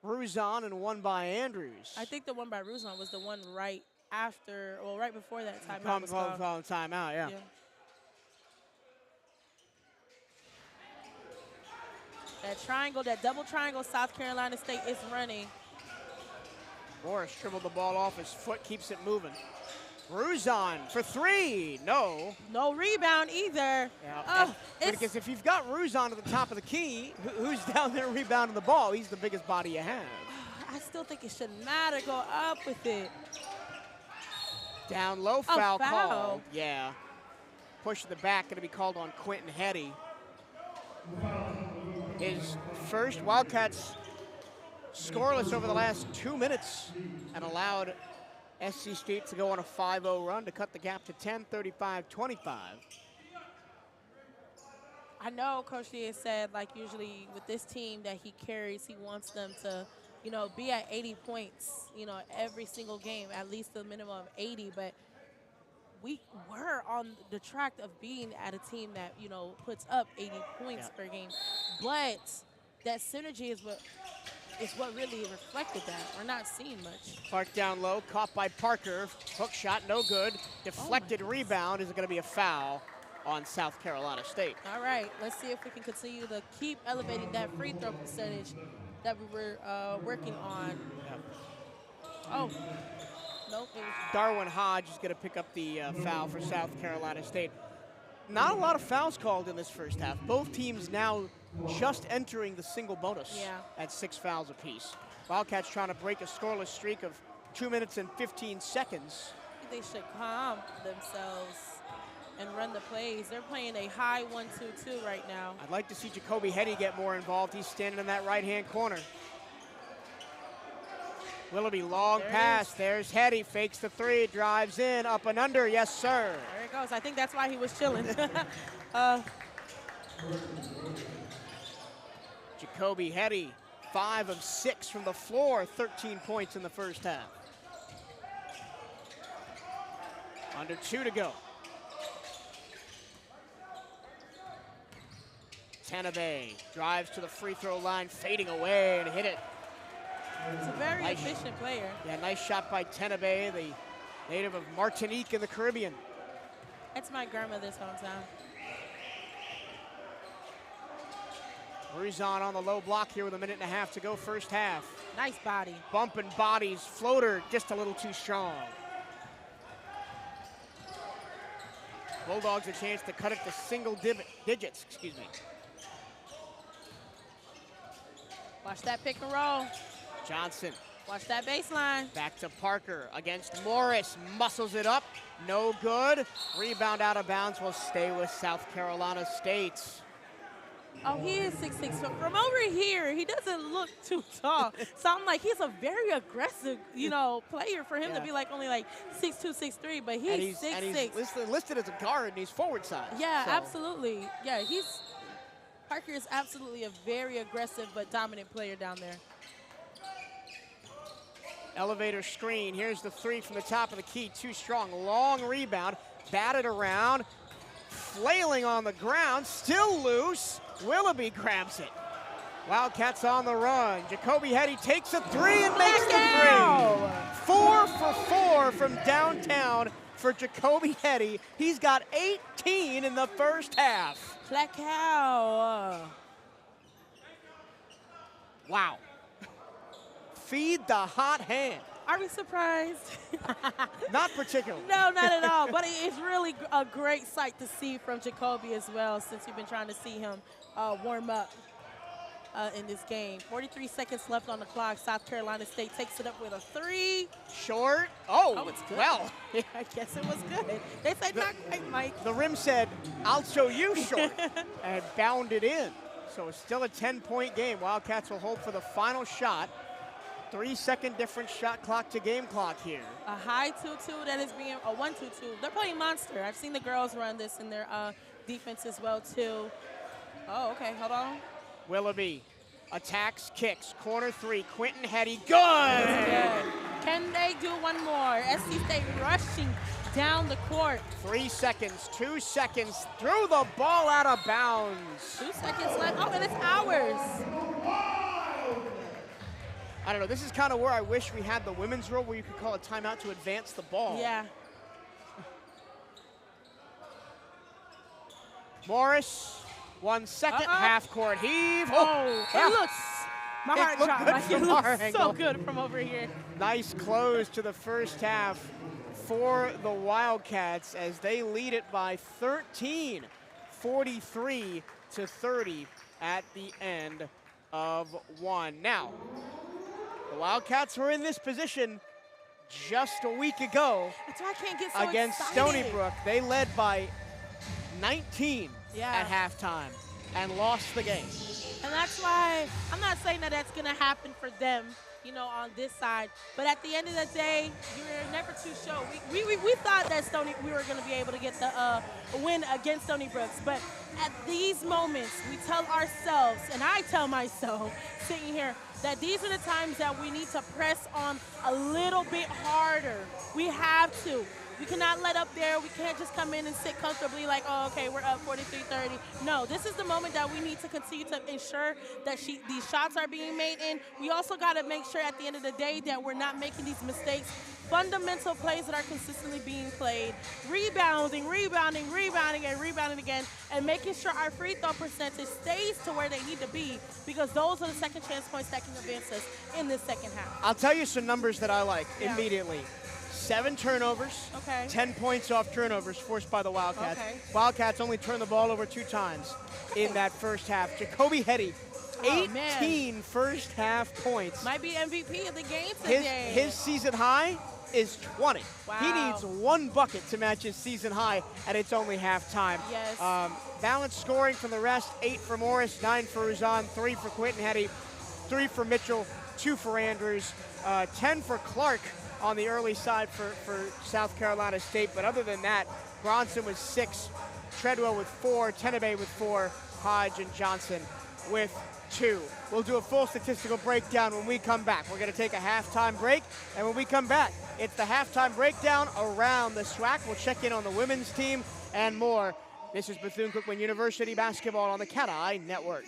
Ruzon and one by Andrews. I think the one by Ruzon was the one right after, well, right before that timeout was called. Timeout, yeah. That triangle, that double triangle South Carolina State is running. Morris dribbled the ball off his foot, keeps it moving. Ruzon for 3, no. No rebound either. Yeah. Because if you've got Ruzon at the top of the key, who's down there rebounding the ball? He's the biggest body you have. I still think it shouldn't matter. Go up with it. Down low, foul called. Yeah. Push to the back, going to be called on Quentin Hetty. His first. Wildcats scoreless over the last 2 minutes and allowed SC State to go on a 5-0 run to cut the gap to 10, 35-25. I know Coach D has said, like, usually with this team that he carries, he wants them to, you know, be at 80 points, you know, every single game, at least the minimum of 80. But we were on the track of being at a team that, you know, puts up 80 points per game. But that synergy is what really reflected that. We're not seeing much. Clark down low, caught by Parker. Hook shot, no good. Deflected rebound. Is it going to be a foul on South Carolina State? All right, let's see if we can continue to keep elevating that free throw percentage that we were working on. Yep. Oh, nope. Darwin Hodge is going to pick up the foul for South Carolina State. Not a lot of fouls called in this first half. Both teams now just entering the single bonus at 6 fouls apiece. Wildcats trying to break a scoreless streak of 2 minutes and 15 seconds. They should calm themselves and run the plays. They're playing a high 1-2-2 right now. I'd like to see Jacoby Hetty get more involved. He's standing in that right-hand corner. Willoughby, long pass. There's Hetty, fakes the 3, drives in, up and under. Yes, sir. There it goes. I think that's why he was chilling. Jacoby Hetty, 5 of 6 from the floor, 13 points in the first half. Under 2 to go. Tenabe drives to the free throw line, fading away and hit it. It's a very efficient player. Yeah, nice shot by Tenabe, the native of Martinique in the Caribbean. That's my grandmother's hometown. Ruzon on the low block here with 1.5 minutes to go first half. Nice body. Bumping bodies, floater just a little too strong. Bulldogs a chance to cut it to single digits, excuse me. Watch that pick and roll. Johnson. Watch that baseline. Back to Parker against Morris. Muscles it up. No good. Rebound out of bounds will stay with South Carolina State. Oh, he is 6'6". So from over here, he doesn't look too tall. So I'm like, he's a very aggressive, player for him to be like only like 6'2", 6'3", but he's 6'6". And he's listed as a guard, and he's forward side. Yeah, so. absolutely. Yeah, Parker is absolutely a very aggressive but dominant player down there. Elevator screen. Here's the three from the top of the key. Too strong. Long rebound. Batted around. Flailing on the ground. Still loose. Willoughby grabs it. Wildcats on the run. Jacoby Hetty takes a three and makes the three. 4 for 4 from downtown for Jacoby Hetty. He's got 18 in the first half. Black cow. Wow. Feed the hot hand. Are we surprised? Not particularly. No, not at all. But it's really a great sight to see from Jacoby as well, since we've been trying to see him warm up in this game. 43 seconds left on the clock. South Carolina State takes it up with a three. Short. Oh, it's good. Well. I guess it was good. They said not quite, Mike. The rim said, I'll show you short, and bounded in. So it's still a 10-point game. Wildcats will hold for the final shot. 3-second different shot clock to game clock here. A high 2-2 that is being a 1-2-2. They're playing monster. I've seen the girls run this in their defense as well too. Oh, okay, hold on. Willoughby attacks, kicks, corner three. Quentin Hetty, good. Good. Can they do one more? SC State rushing down the court. 3 seconds, 2 seconds, threw the ball out of bounds. 2 seconds left. Oh, and it's ours. I don't know, this is kind of where I wish we had the women's rule where you could call a timeout to advance the ball. Yeah. Morris, 1 second, half court heave. Oh, it looks, my heart dropped. Like, it looks so good from over here. Nice close to the first half for the Wildcats as they lead it by 13, 43 to 30 at the end of one. Now, the Wildcats were in this position just a week ago. That's why I can't get so against excited. Stony Brook. They led by 19 at halftime and lost the game. And that's why I'm not saying that that's going to happen for them, on this side. But at the end of the day, you're never too sure. We thought that we were going to be able to get the win against Stony Brooks. But at these moments, we tell ourselves, and I tell myself, sitting here, that these are the times that we need to press on a little bit harder. We have to. We cannot let up there. We can't just come in and sit comfortably like, oh, okay, we're up 43-30. No, this is the moment that we need to continue to ensure that these shots are being made in. We also got to make sure at the end of the day that we're not making these mistakes. Fundamental plays that are consistently being played, rebounding, and rebounding again, and making sure our free throw percentage stays to where they need to be, because those are the second chance points that can advance us in this second half. I'll tell you some numbers that I like immediately. 7 turnovers, 10 points off turnovers forced by the Wildcats. Wildcats only turned the ball over 2 times in that first half. Jacoby Hetty, 18 first half points. Might be MVP of the game today. His season high is 20. Wow. He needs 1 bucket to match his season high, and it's only halftime. Yes. Balanced scoring from the rest, 8 for Morris, 9 for Uzan, 3 for Quentin Hetty, 3 for Mitchell, 2 for Andrews, 10 for Clark on the early side for South Carolina State. But other than that, Bronson with 6, Treadwell with 4, Tenebe with 4, Hodge and Johnson with 2. We'll do a full statistical breakdown when we come back. We're going to take a halftime break, and when we come back, it's the halftime breakdown around the SWAC. We'll check in on the women's team and more. This is Bethune-Cookman University basketball on the CatEye Network.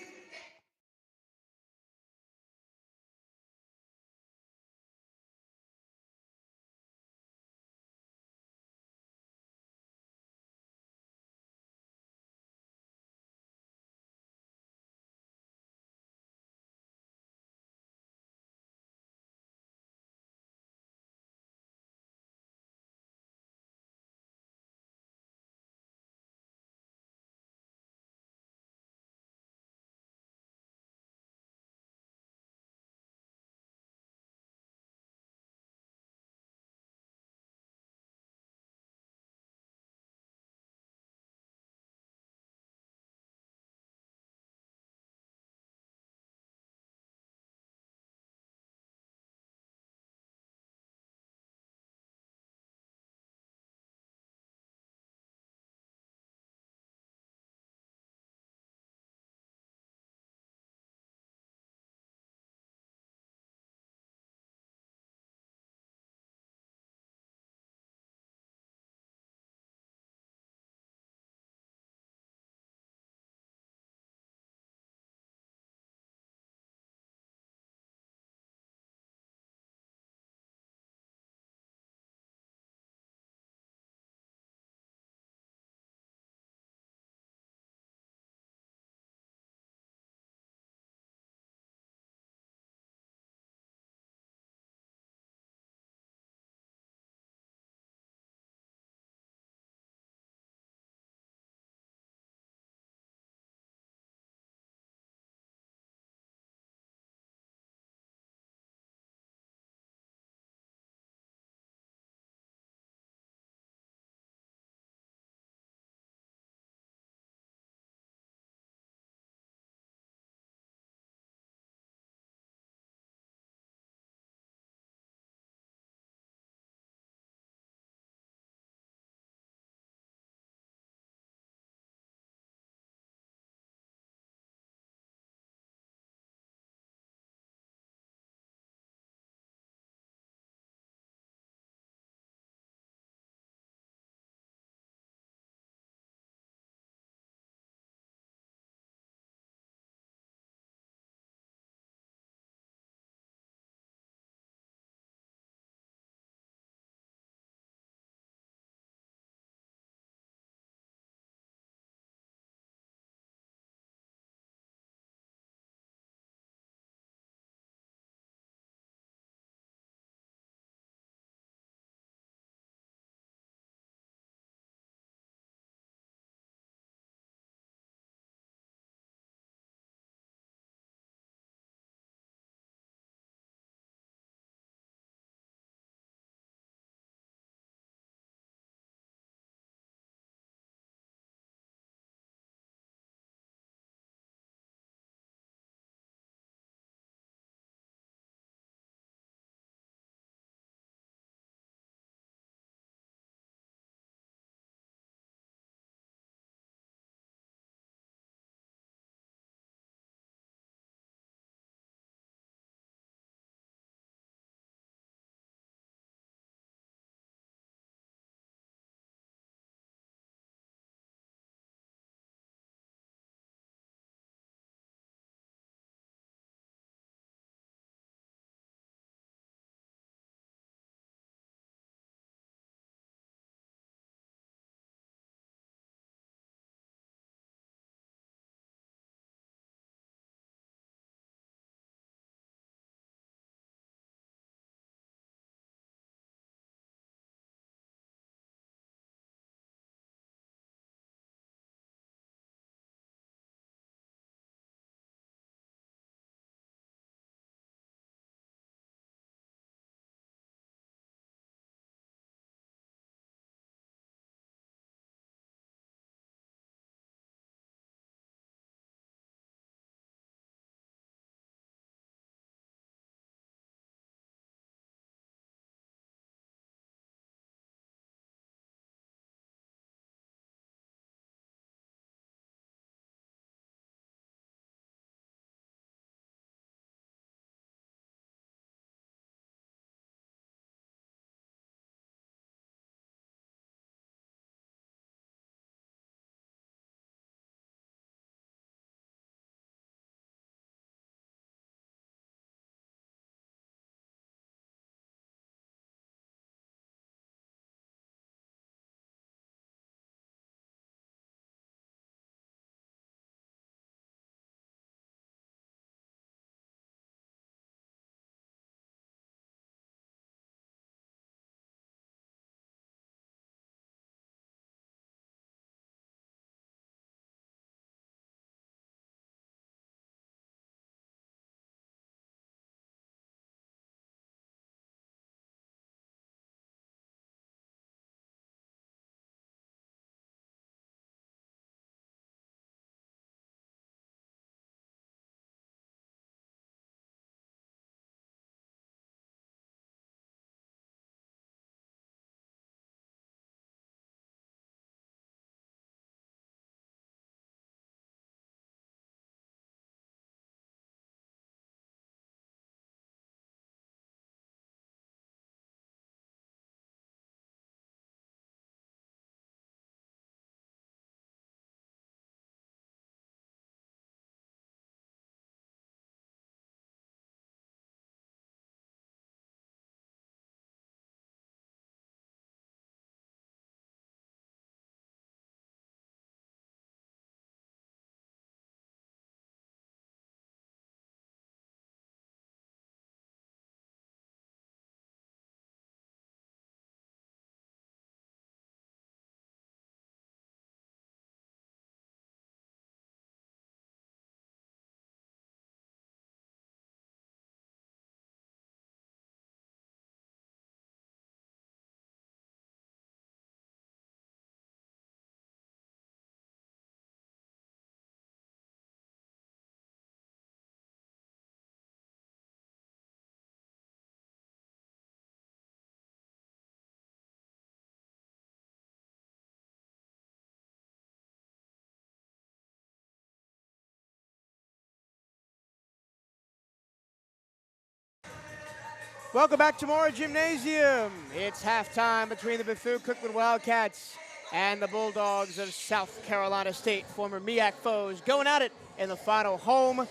Welcome back to Moore Gymnasium. It's halftime between the Bethune-Cookman Wildcats and the Bulldogs of South Carolina State, former MEAC foes, going at it in the final home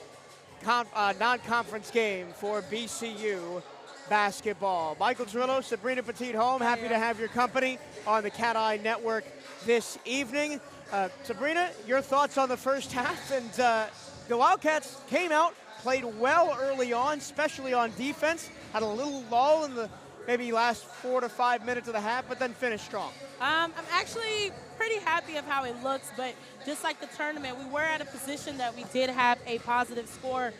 non-conference game for BCU basketball. Michael Cirillo, Sabrina Petit-Holm, happy to have your company on the CatEye Network this evening. Sabrina, your thoughts on the first half? And the Wildcats came out, played well early on, especially on defense, had a little lull in the maybe last 4 to 5 minutes of the half, but then finished strong. I'm actually pretty happy of how it looks, but just like the tournament, we were at a position that we did have a positive score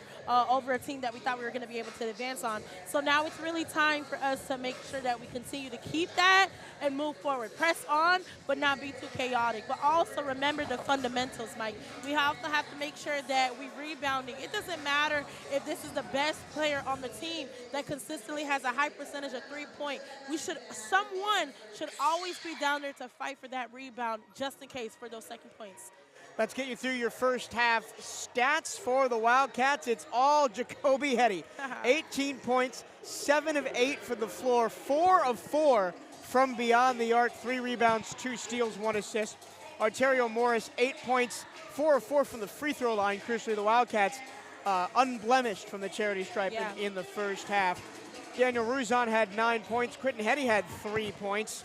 over a team that we thought we were going to be able to advance on. So now it's really time for us to make sure that we continue to keep that and move forward. Press on, but not be too chaotic. But also remember the fundamentals, Mike. We also have to make sure that we rebounding. It doesn't matter if this is the best player on the team that consistently has a high percentage of three-point. Someone should always be down there to fight for that rebound just in case for those second points. Let's get you through your first half stats for the Wildcats. It's all Jacoby Hetty. 18 points, 7 of 8 from the floor, 4 of 4 from beyond the arc, 3 rebounds, 2 steals, 1 assist. Arterio Morris, 8 points, 4 of 4 from the free throw line. Crucially, the Wildcats unblemished from the charity stripe in the first half. Daniel Ruzon had 9 points. Quentin Hetty had 3 points.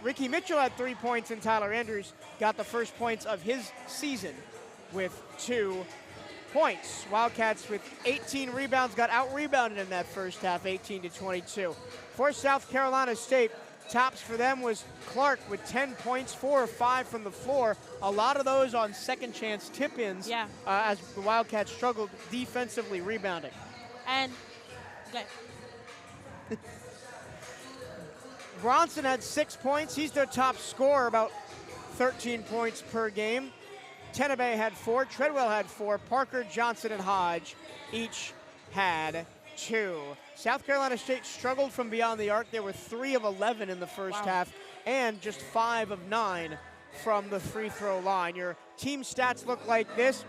Ricky Mitchell had 3 points, and Tyler Andrews got the first points of his season with 2 points. Wildcats with 18 rebounds got out-rebounded in that first half, 18-22. For South Carolina State, tops for them was Clark with 10 points, 4 of 5 from the floor. A lot of those on second-chance tip-ins as the Wildcats struggled defensively rebounding. And, okay. Bronson had 6 points. He's their top scorer, about 13 points per game. Tenabe had 4. Treadwell had 4. Parker, Johnson, and Hodge each had 2. South Carolina State struggled from beyond the arc. They were 3 of 11 in the first half and just 5 of 9 from the free throw line. Your team stats look like this.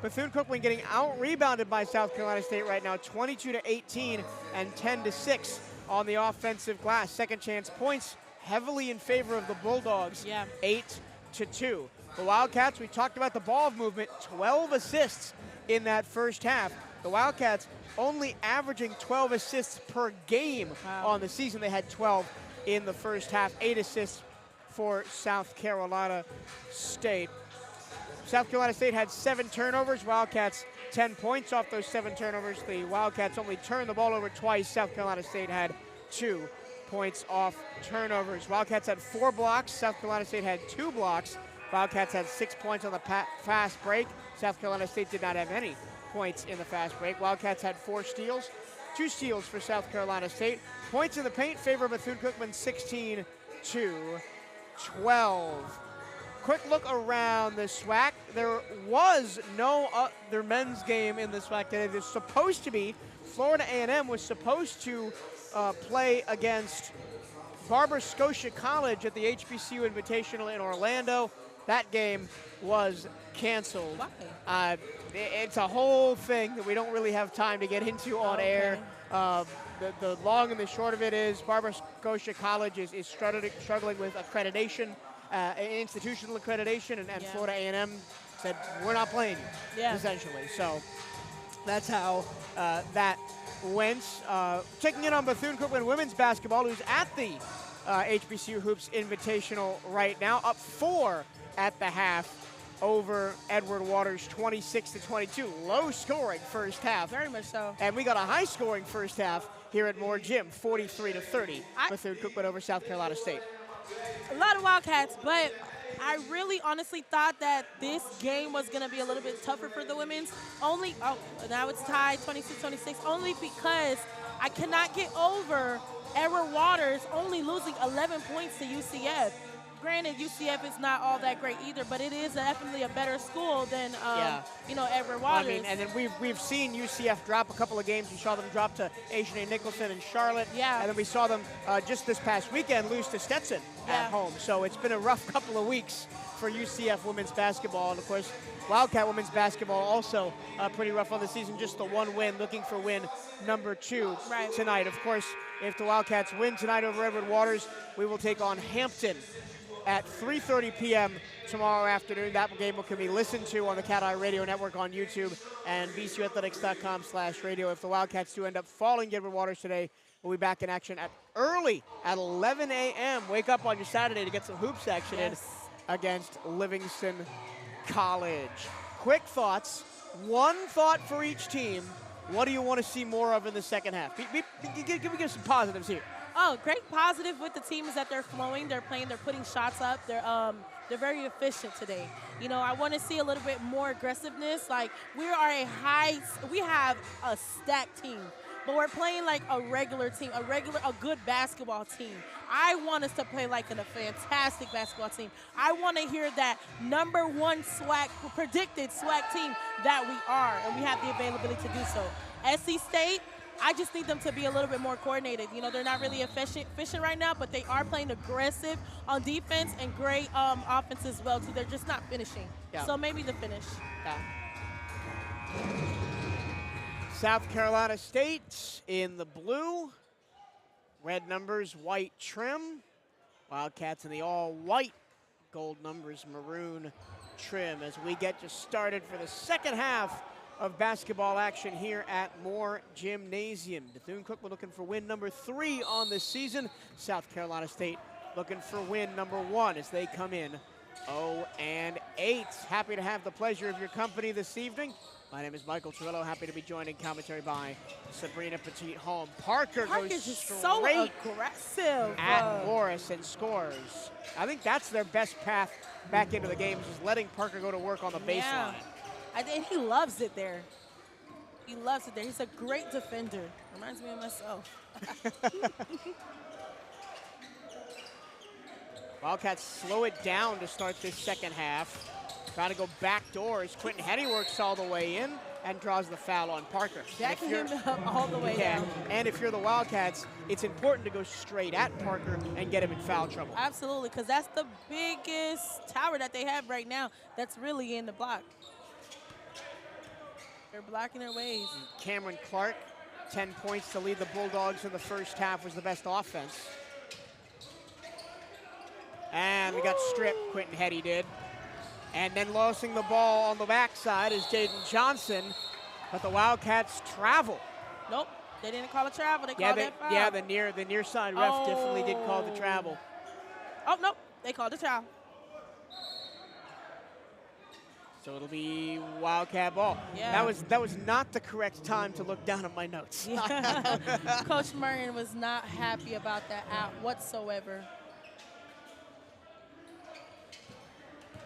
Bethune-Cookman getting out-rebounded by South Carolina State right now, 22-18 and 10-6. On the offensive glass. Second chance points heavily in favor of the Bulldogs, 8-2. The Wildcats, we talked about the ball movement, 12 assists in that first half. The Wildcats only averaging 12 assists per game on the season. They had 12 in the first half, 8 assists for South Carolina State. South Carolina State had 7 turnovers. Wildcats 10 points off those 7 turnovers. The Wildcats only turned the ball over twice. South Carolina State had 2 points off turnovers. Wildcats had 4 blocks. South Carolina State had 2 blocks. Wildcats had 6 points on the fast break. South Carolina State did not have any points in the fast break. Wildcats had 4 steals. 2 steals for South Carolina State. Points in the paint favor Bethune-Cookman 16-12. Quick look around the SWAC. There was no other men's game in the SWAC today. There's supposed to be. Florida A&M was supposed to play against Barber Scotia College at the HBCU Invitational in Orlando. That game was canceled. Why? It's a whole thing that we don't really have time to get into on air. The long and the short of it is Barber Scotia College is struggling with accreditation. Institutional accreditation, and Florida A&M said, we're not playing you, essentially. So that's how that went. Checking in on Bethune-Cookman women's basketball, who's at the HBCU Hoops Invitational right now, up 4 at the half over Edward Waters, 26-22. Low scoring first half. Very much so. And we got a high scoring first half here at Moore Gym, 43-30. Bethune-Cookman over South Carolina State. A lot of Wildcats, but I really honestly thought that this game was going to be a little bit tougher for the women's. Now it's tied 26-26, only because I cannot get over Edward Waters only losing 11 points to UCF. Granted, UCF is not all that great either, but it is definitely a better school than Edward Waters. I mean, and then we've seen UCF drop a couple of games. We saw them drop to Asian A. Nicholson and Charlotte. And then we saw them just this past weekend lose to Stetson at home. So it's been a rough couple of weeks for UCF women's basketball. And, of course, Wildcat women's basketball also pretty rough on the season. Just the one win, looking for win number 2 tonight. Of course, if the Wildcats win tonight over Edward Waters, we will take on Hampton at 3:30 p.m. tomorrow afternoon. That game can be listened to on the CatEye Radio Network on YouTube and bcuathletics.com/radio. If the Wildcats do end up falling to Edward Waters today, we'll be back in action early at 11 a.m. Wake up on your Saturday to get some hoops action in against Livingston College. Quick thoughts. One thought for each team. What do you want to see more of in the second half? Give some positives here. Oh, great positive with the team is that they're flowing, they're playing, they're putting shots up, they're very efficient today. You know, I want to see a little bit more aggressiveness. Like, we have a stacked team, but we're playing like a regular team, a good basketball team. I want us to play like a fantastic basketball team. I want to hear that number 1 predicted SWAC team that we are, and we have the availability to do so. SC State, I just need them to be a little bit more coordinated. You know, they're not really efficient right now, but they are playing aggressive on defense and great offense as well, too. They're just not finishing. Yeah. So maybe the finish. Yeah. South Carolina State in the blue. Red numbers, white trim. Wildcats in the all-white, gold numbers, maroon trim as we get just started for the second half of basketball action here at Moore Gymnasium. Bethune-Cookman looking for win number 3 on the season. South Carolina State looking for win number 1 as they come in 0-8. Happy to have the pleasure of your company this evening. My name is Michael Torello. Happy to be joined in commentary by Sabrina Petit-Holm. Parker goes just straight so aggressive at Morris and scores. I think that's their best path back into the game, is just letting Parker go to work on the baseline. Yeah. I think he loves it there. He loves it there. He's a great defender. Reminds me of myself. Wildcats slow it down to start this second half. Trying to go back doors. Quentin Hetty works all the way in and draws the foul on Parker. Jacking him up all the way down. And if you're the Wildcats, it's important to go straight at Parker and get him in foul trouble. Absolutely, because that's the biggest tower that they have right now that's really in the block. They're blocking their ways. Cameron Clark, 10 points to lead the Bulldogs in the first half, was the best offense. And we got stripped, Quentin Hetty did. And then losing the ball on the backside is Jaden Johnson, but the Wildcats travel. Nope, they didn't call a travel, they called that foul. Yeah, the near side ref definitely did call the travel. Oh, nope, they called the travel. So it'll be Wildcat ball. Yeah. That was not the correct time to look down at my notes. Yeah. Coach Murray was not happy about that out whatsoever.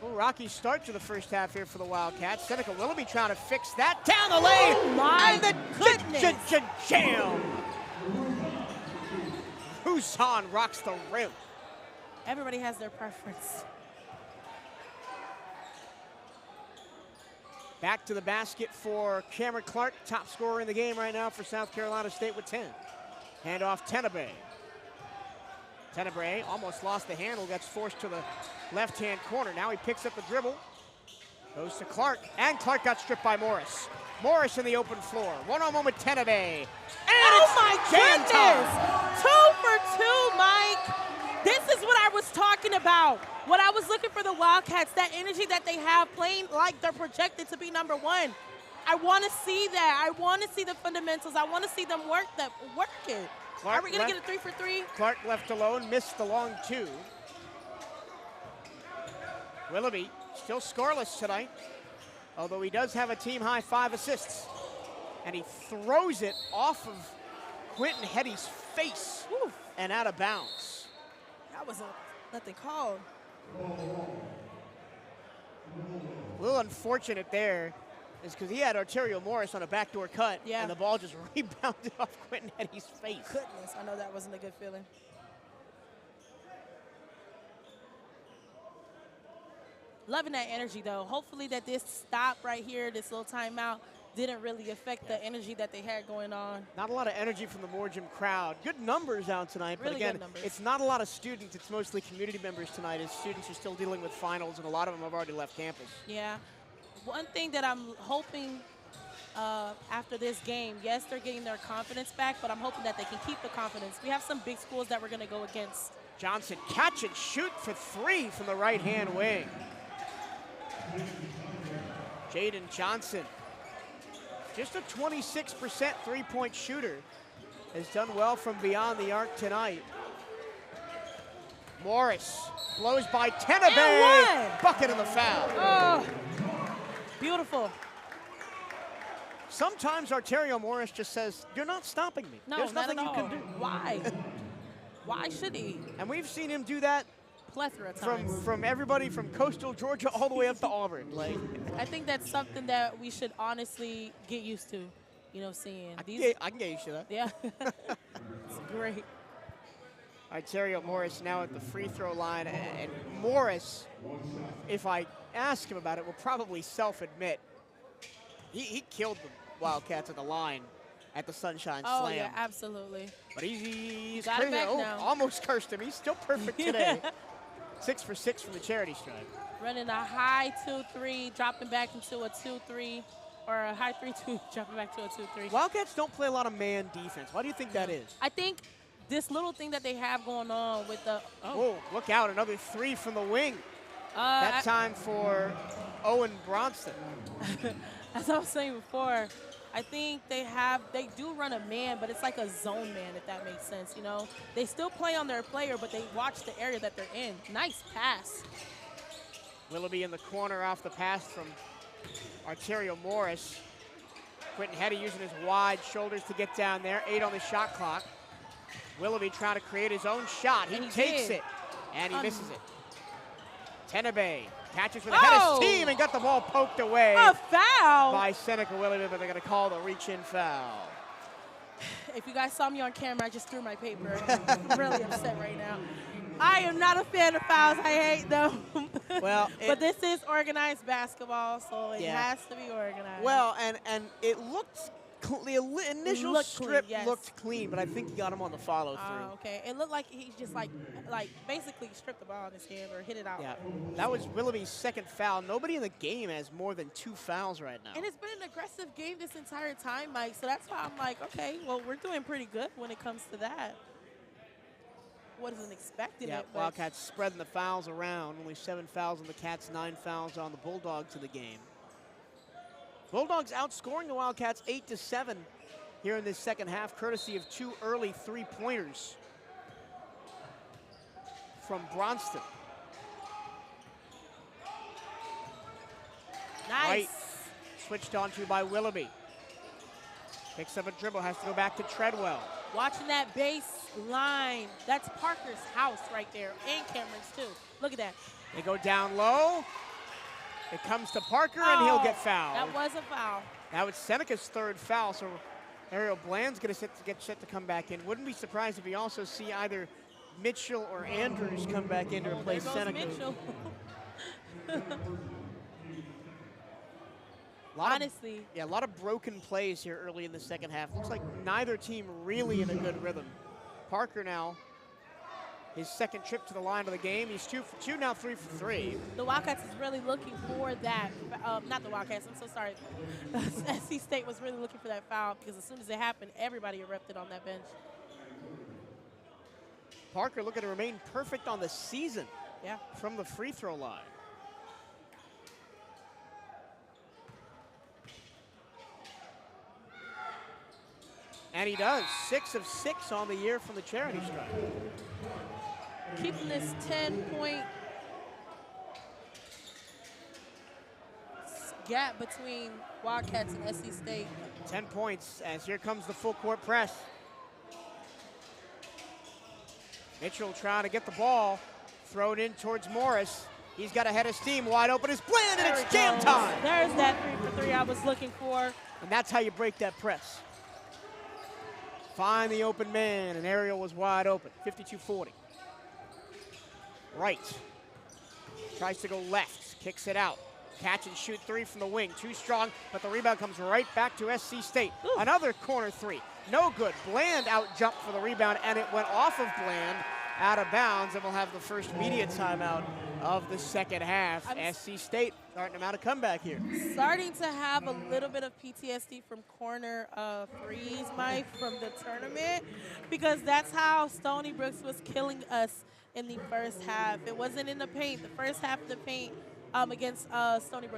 Well, rocky start to the first half here for the Wildcats. Seneca Willoughby trying to fix that down the lane. Oh my and the goodness. Jam. Husan rocks the rim. Everybody has their preference. Back to the basket for Cameron Clark, top scorer in the game right now for South Carolina State with 10. Hand off Tenebrae. Tenebrae almost lost the handle, gets forced to the left-hand corner. Now he picks up the dribble, goes to Clark, and Clark got stripped by Morris. Morris in the open floor. One-on-one with Tenebrae. And oh my goodness! 2 for 2, Mike. This is what I was talking about. What I was looking for the Wildcats, that energy that they have playing like they're projected to be number 1. I want to see that. I want to see the fundamentals. I want to see them work it. Clark, are we going to get a 3 for 3? Clark left alone, missed the long 2. Willoughby still scoreless tonight, although he does have a team-high 5 assists. And he throws it off of Quentin Hetty's face and out of bounds. That was nothing called. A little unfortunate there is because he had Arterio Morris on a backdoor cut, and the ball just rebounded off Quentin Hetty's face. Goodness, I know that wasn't a good feeling. Loving that energy, though. Hopefully that this stop right here, this little timeout, didn't really affect the energy that they had going on. Not a lot of energy from the Moore Gym crowd. Good numbers out tonight, Really but again, good numbers. it's not a lot of students. It's mostly community members tonight, as students are still dealing with finals, and a lot of them have already left campus. Yeah. One thing that I'm hoping after this game, yes, they're getting their confidence back, but I'm hoping that they can keep the confidence. We have some big schools that we're going to go against. Johnson catch and shoot for 3 from the right-hand wing. Jaden Johnson, just a 26% three-point shooter, has done well from beyond the arc tonight. Morris blows by Tenebay, bucket of the foul. Oh, beautiful. Sometimes Arterio Morris just says, you're not stopping me. No, There's nothing not you at can all. do. Why? Why should he? And we've seen him do that Plethora of times. from everybody from coastal Georgia all the way up to Auburn. Like, I think that's something that we should honestly get used to, you know, seeing. I can get used to that. Yeah, it's great. Arterio Morris now at the free throw line, and Morris, if I ask him about it, will probably self-admit he killed the Wildcats at the line at the Sunshine Slam. Oh yeah, absolutely. But he's Got it crazy. back Oh, now. almost cursed him. He's still perfect today. 6 for 6 from the charity stripe. Running a high 2-3, dropping back into a 2-3, or a high 3-2, dropping back to a 2-3. Wildcats don't play a lot of man defense. Why do you think that is? I think this little thing that they have going on with the Oh, look out, another 3 from the wing. That time for Owen Bronston. As I was saying before, I think they do run a man, but it's like a zone man, if that makes sense, you know? They still play on their player, but they watch the area that they're in. Nice pass. Willoughby in the corner off the pass from Arterio Morris. Quentin Hetty using his wide shoulders to get down there. 8 on the shot clock. Willoughby trying to create his own shot. He takes it, and he misses it. Tenebay catches for the head of steam and got the ball poked away. A foul! By Seneca Willoughby, but they're going to call the reach-in foul. If you guys saw me on camera, I just threw my paper. I'm really upset right now. I am not a fan of fouls. I hate them. Well, but this is organized basketball, so it has to be organized. Well, and it looked, the initial strip clean, looked clean, but I think he got him on the follow-through. Okay. It looked like he just like basically stripped the ball in his hand or hit it out. Yeah, that was Willoughby's second foul. Nobody in the game has more than 2 fouls right now. And it's been an aggressive game this entire time, Mike, so that's why I'm like, okay, well, we're doing pretty good when it comes to that. Wasn't expecting it. But Wildcats spreading the fouls around. Only 7 fouls on the Cats, 9 fouls on the Bulldogs in the game. Bulldogs outscoring the Wildcats 8-7 here in this second half, courtesy of 2 early 3-pointers from Bronston. Nice. Right, switched onto by Willoughby. Picks up a dribble, has to go back to Treadwell. Watching that baseline. That's Parker's house right there, and Cameron's too. Look at that. They go down low. It comes to Parker, and he'll get fouled. That was a foul. That was Seneca's 3rd foul, so Ariel Bland's going to get set to come back in. Wouldn't be surprised if we also see either Mitchell or Andrews come back in to replace Seneca. Mitchell. Honestly. A lot of broken plays here early in the second half. Looks like neither team really in a good rhythm. Parker now, his 2nd trip to the line of the game. He's 2 for 2, now 3 for 3. The Wildcats is really looking for that. Not the Wildcats, I'm so sorry. SC State was really looking for that foul because as soon as it happened, everybody erupted on that bench. Parker looking to remain perfect on the season. Yeah. From the free throw line. And he does. 6 of 6 on the year from the charity stripe. Keeping this 10-point gap between Wildcats and SC State. 10 points as here comes the full court press. Mitchell trying to get the ball. Thrown in towards Morris. He's got a head of steam wide open. It's Bland and it's jam time. There's that 3 for 3 I was looking for. And that's how you break that press. Find the open man, and Ariel was wide open. 52-40. Right. Tries to go left, kicks it out. Catch and shoot three from the wing. Too strong, but the rebound comes right back to SC State. Another corner three. No good. Bland out jumped for the rebound, and it went off of Bland out of bounds, and we'll have the first media timeout of the second half. SC State starting to mount a comeback here. Starting to have a little bit of PTSD from corner threes, Mike, from the tournament, because that's how Stony Brooks was killing us in the first half. It wasn't in the paint. The first half of the paint against Stony Brook